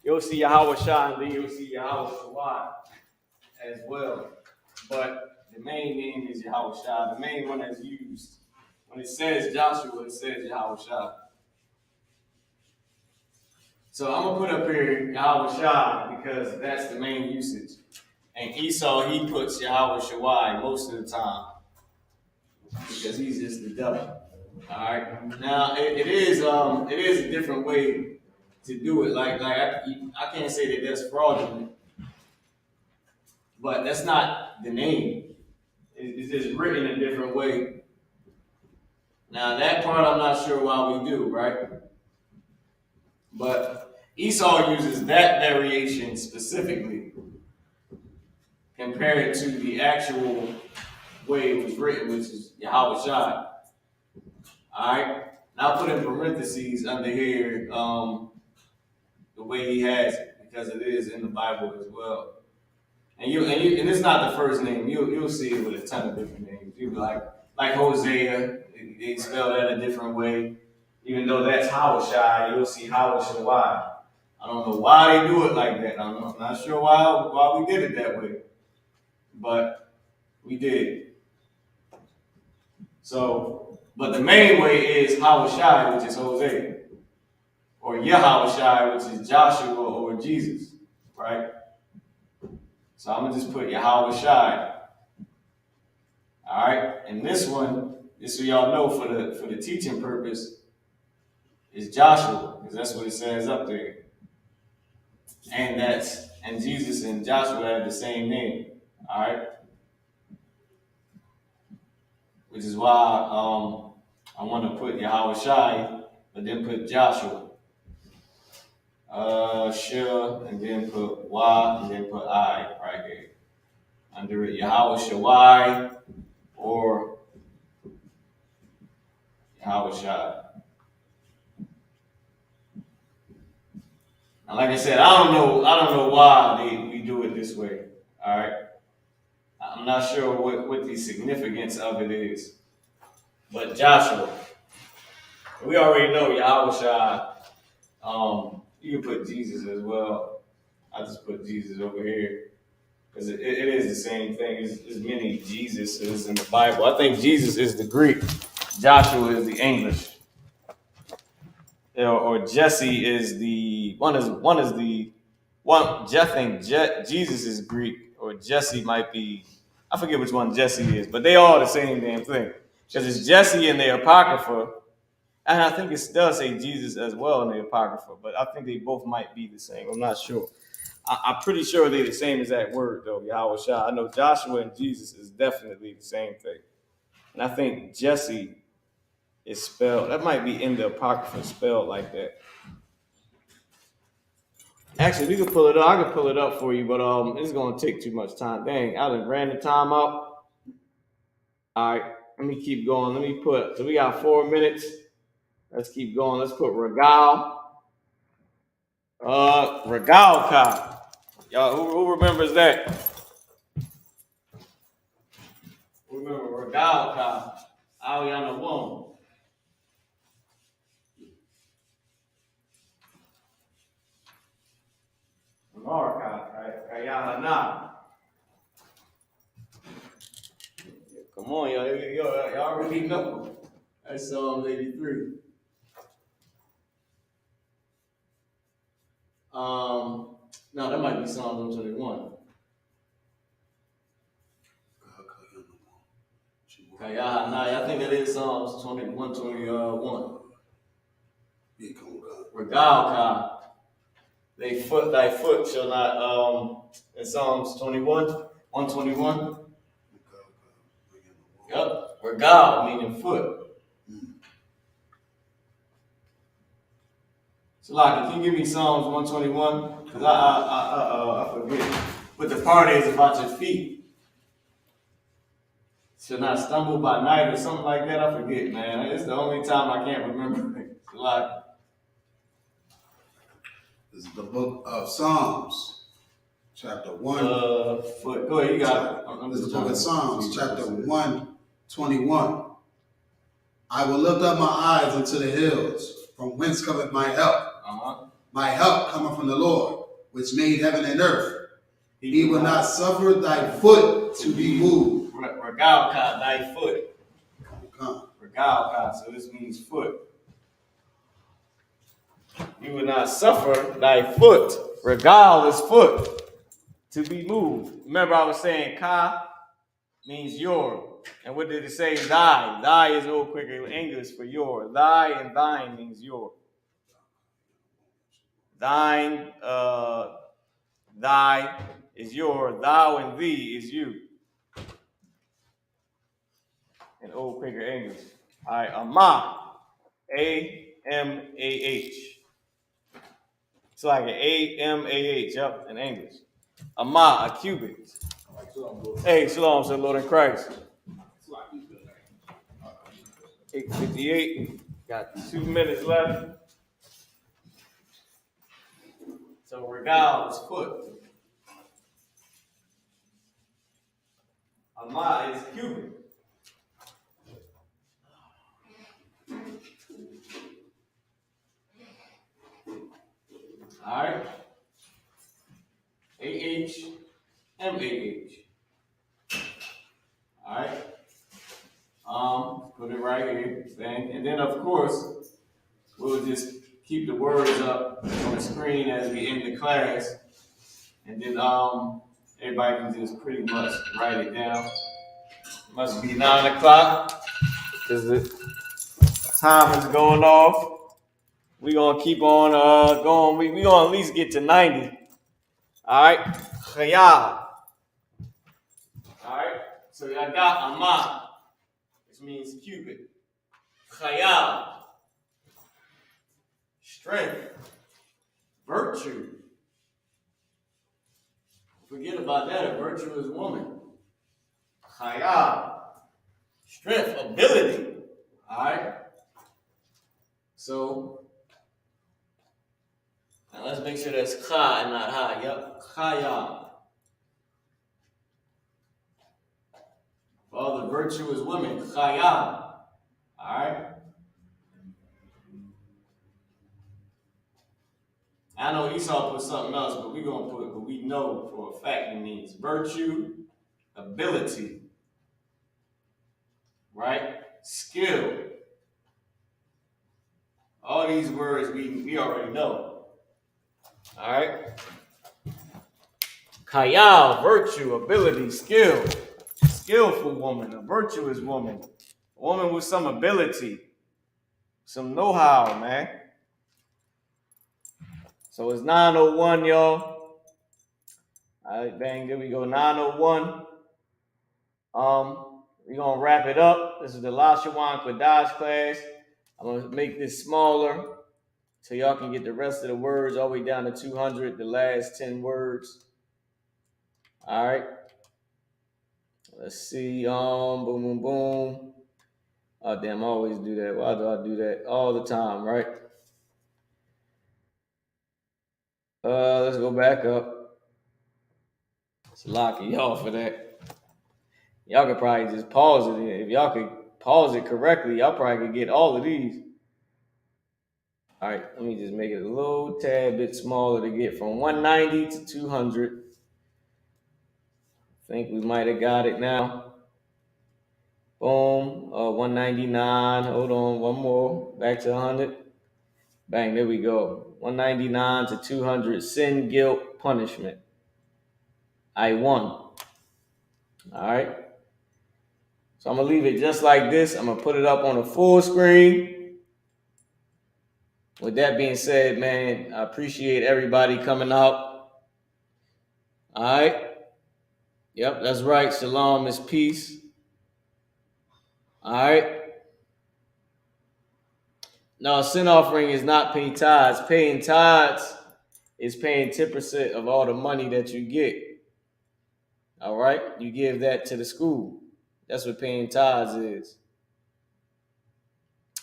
You'll see Yahweh Shai, and then you'll see Yahweh Shawai as well. But the main name is Yahweh Shai, the main one that's used. When it says Joshua, it says Yahweh Shai. So I'm going to put up here Yahweh Shai because that's the main usage. And Esau, he puts Yahweh Shawai most of the time because he's just the devil. All right. Now it is a different way to do it. Like I can't say that that's fraudulent, but that's not the name. It's just written a different way. Now that part I'm not sure why we do, right? But Esau uses that variation specifically compared to the actual way it was written, which is Yahweh Shai. Alright? Now put in parentheses under here the way he has it, because it is in the Bible as well. And it's not the first name. You'll see it with a ton of different names. You'll be like Hosea, they spell that a different way. Even though that's Hawashai, you'll see Hawashawai. I don't know why they do it like that. I'm not sure why we did it that way. But we did. So, but the main way is Hawashai, which is Hosea. Or Yahweh, which is Joshua or Jesus. Right? So I'm going to just put Yahweh Shai. All right? And this one, just so y'all know for the teaching purpose, is Joshua, because that's what it says up there. And Jesus and Joshua have the same name. All right? Which is why I want to put Yahweh Shai, but then put Joshua. Shah, and then put Y, and then put I right here. Under it, Yahweh Shawai or Yahweh Shai. Now, like I said, I don't know why we do it this way. All right, I'm not sure what the significance of it is. But Joshua, we already know Yahweh Shai. You can put Jesus as well. I just put Jesus over here. Because it is the same thing. There's many Jesuses in the Bible. I think Jesus is the Greek. Joshua is the English. Or Jesse is the one is the One, I think Jesus is Greek, or Jesse might be, I forget which one Jesse is, but they all the same damn thing. Because it's Jesse in the Apocrypha, and I think it does say Jesus as well in the Apocrypha, but I think they both might be the same. I'm not sure. I'm pretty sure they're the same exact word, though, Yahweh Shah. I know Joshua and Jesus is definitely the same thing. And I think Jesse is spelled, that might be in the Apocrypha spelled like that. Actually, we can pull it up. I can pull it up for you, but it's gonna take too much time. Dang, I done ran the time out. All right, let me keep going. Let me put, so we got 4 minutes. Let's keep going. Let's put Regal. Regal Ka. Y'all, who remembers that? Who remember Regal Ka? Aliana Wong. M0RE, GEN.YAHANNA. Come on, y'all already know. That's Psalm 83. No, that might be Psalm 121. I think that is Psalms 121. Regal Ka. Thy foot shall not, in Psalms 121. Yep, Regal meaning foot. So, like, can you give me Psalms 121? Because I forget. But the part is about your feet. Shall not stumble by night or something like that. I forget, man. It's the only time I can't remember. So, like, This is the book of Psalms, chapter 1. Go ahead, you got it. This is the book of Psalms, chapter 121. I will lift up my eyes unto the hills, from whence cometh my help. My help cometh from the Lord, which made heaven and earth. He will not suffer thy foot to be moved. Regal Ka, thy foot. Regal Ka, so this means foot. You will not suffer thy foot, Regal is foot, to be moved. Remember I was saying Ka means your. And what did it say? Thy. Thy is old quicker English for your. Thy and thine means your. Thine, thy is your. Thou and thee is you. In old quicker English. All right, Amah. A-M-A-H. It's like an A-M-A-H, yep, in English. Amah, a cubit. Hey, shalom, said Lord in Christ. 8:58. Got 2 minutes left. So Regal is foot. Amah is cubit. All right. A-H, M-A-H. All right. Put it right here, bang. And then of course, we'll just keep the words up on the screen as we end the class. And then everybody can just pretty much write it down. It must be 9 o'clock because the time is going off. We're gonna keep on going. We're gonna at least get to 90. All right. Khayal. All right. So I got Amah, which means cubit. Khayal. Strength. Virtue. Forget about that. A virtuous woman. Khayal. Strength. Ability. All right. So now let's make sure that's Kha and not Ha. Yep. Khayal. For all the virtuous women. Khayal. All right. I know Esau put something else, but we're going to put what we know for a fact it means virtue, ability, right? Skill. All these words we already know. All right? Kayal, virtue, ability, skill. Skillful woman, a virtuous woman. A woman with some ability, some know-how, man. So it's 9:01, y'all. All right, bang, there we go, 9:01. We're gonna wrap it up. This is the Lashawan Qadash class. I'm gonna make this smaller so y'all can get the rest of the words all the way down to 200, the last 10 words. All right. Let's see. Boom, boom, boom. Oh, damn, I always do that. Why do I do that? All the time, right? Let's go back up. It's locking y'all for that. Y'all could probably just pause it. If y'all could pause it correctly, y'all probably could get all of these. All right, let me just make it a little tad bit smaller to get from 190 to 200. I think we might have got it now. Boom, 199. Hold on, one more. Back to 100. Bang, there we go. 199 to 200. Sin, guilt, punishment. I won. All right. So I'm going to leave it just like this. I'm going to put it up on a full screen. With that being said, man, I appreciate everybody coming out. All right. Yep, that's right. Shalom is peace. All right. Now, a sin offering is not paying tithes. Paying tithes is paying 10% of all the money that you get. All right. You give that to the school. That's what paying tithes is.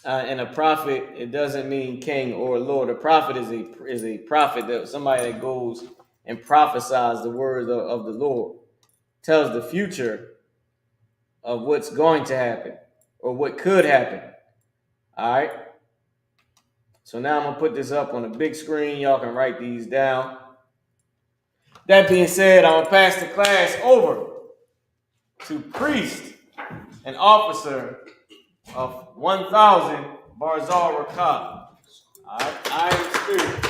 And a prophet, it doesn't mean king or lord. A prophet is a prophet, that somebody that goes and prophesies the words of the Lord, tells the future of what's going to happen or what could happen. All right. So now I'm gonna put this up on a big screen. Y'all can write these down. That being said, I'm gonna pass the class over to priest and officer of 1,000 Barzal Rakab. I am spirit.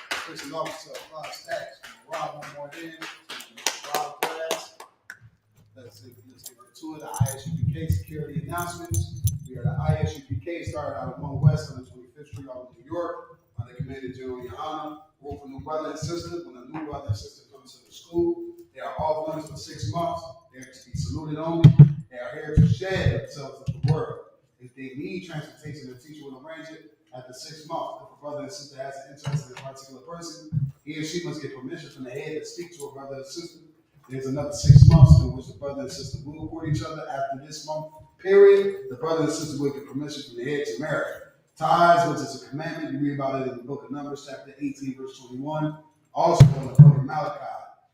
Priest and officer of 5 stacks. Rob one more in. Rob class. Let's give it to the I.S.U.P.K security announcements. We are the I.S.U.P.K, started out of 1 West on the 25th Street out of New York, under Commander GEN.YAHANNA. Work for new brother and sister. When a new brother and sister comes to the school, they are off limits for 6 months. They are to be saluted only. They are here to share themselves with the world. If they need transportation, the teacher will arrange it after 6 months. If a brother and sister has an interest in a particular person, he or she must get permission from the head to speak to a brother and sister. There's another 6 months in which the brother and sister will court each other. After this month period, the brother and sister will get permission from the head to marry. Tithes, which is a commandment, you read about it in the book of Numbers, chapter 18, verse 21. Also in the book of Malachi,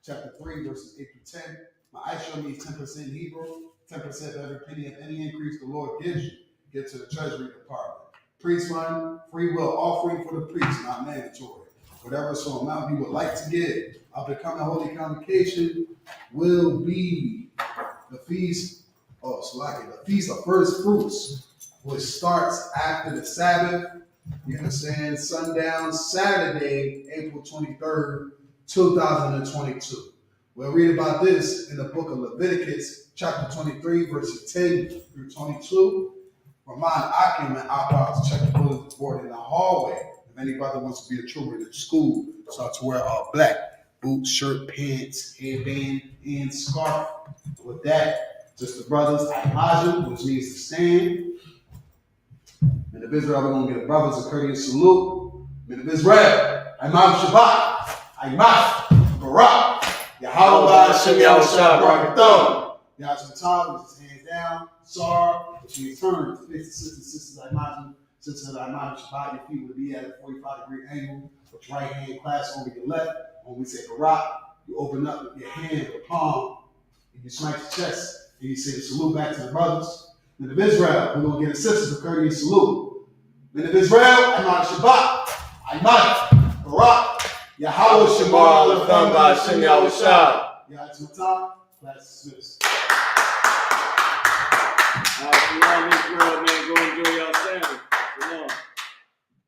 chapter 3, verses 8 to 10. I.S.U.P.K means 10% in Hebrew, 10% of every penny of any increase the Lord gives you. Get to the Treasury Department. Priest fund, free will offering for the priest, not mandatory. Whatever so amount you would like to give of the coming holy convocation will be the feast the feast of first fruits, which starts after the Sabbath, you understand, sundown Saturday, April 23rd, 2022. We'll read about this in the book of Leviticus, chapter 23, verses 10 through 22. Remind Akim and Abba to check the bulletin board in the hallway. If any brother wants to be a trooper in school, start to wear all black. Boots, shirt, pants, headband, and scarf. With that, just the brothers, Elijah, which means to stand. Men of Israel, we're going to get a brothers a courteous salute. Men of Israel, Imam Shabbat, Imam Barak, Yahweh, Shem Yahushua, Barakathon. Yahweh, with his hands down. Sar, which means turn, face the sisters, Imam, sisters, Imam Shabbat, your feet will be at a 45-degree angle, with your right hand clasped over your left. When we say Barak, you open up your hand, your palm, and you smack your chest, and you say the salute back to the brothers. Men of Israel, we're going to get a sisters a courteous salute. Men of Israel, Imam Shabbat, Imam Barak, Yahweh Shemar, Lashawan, Shem Yahushua. Yahweh, class dismissed. All right, Israel, man, go enjoy your Sabbath.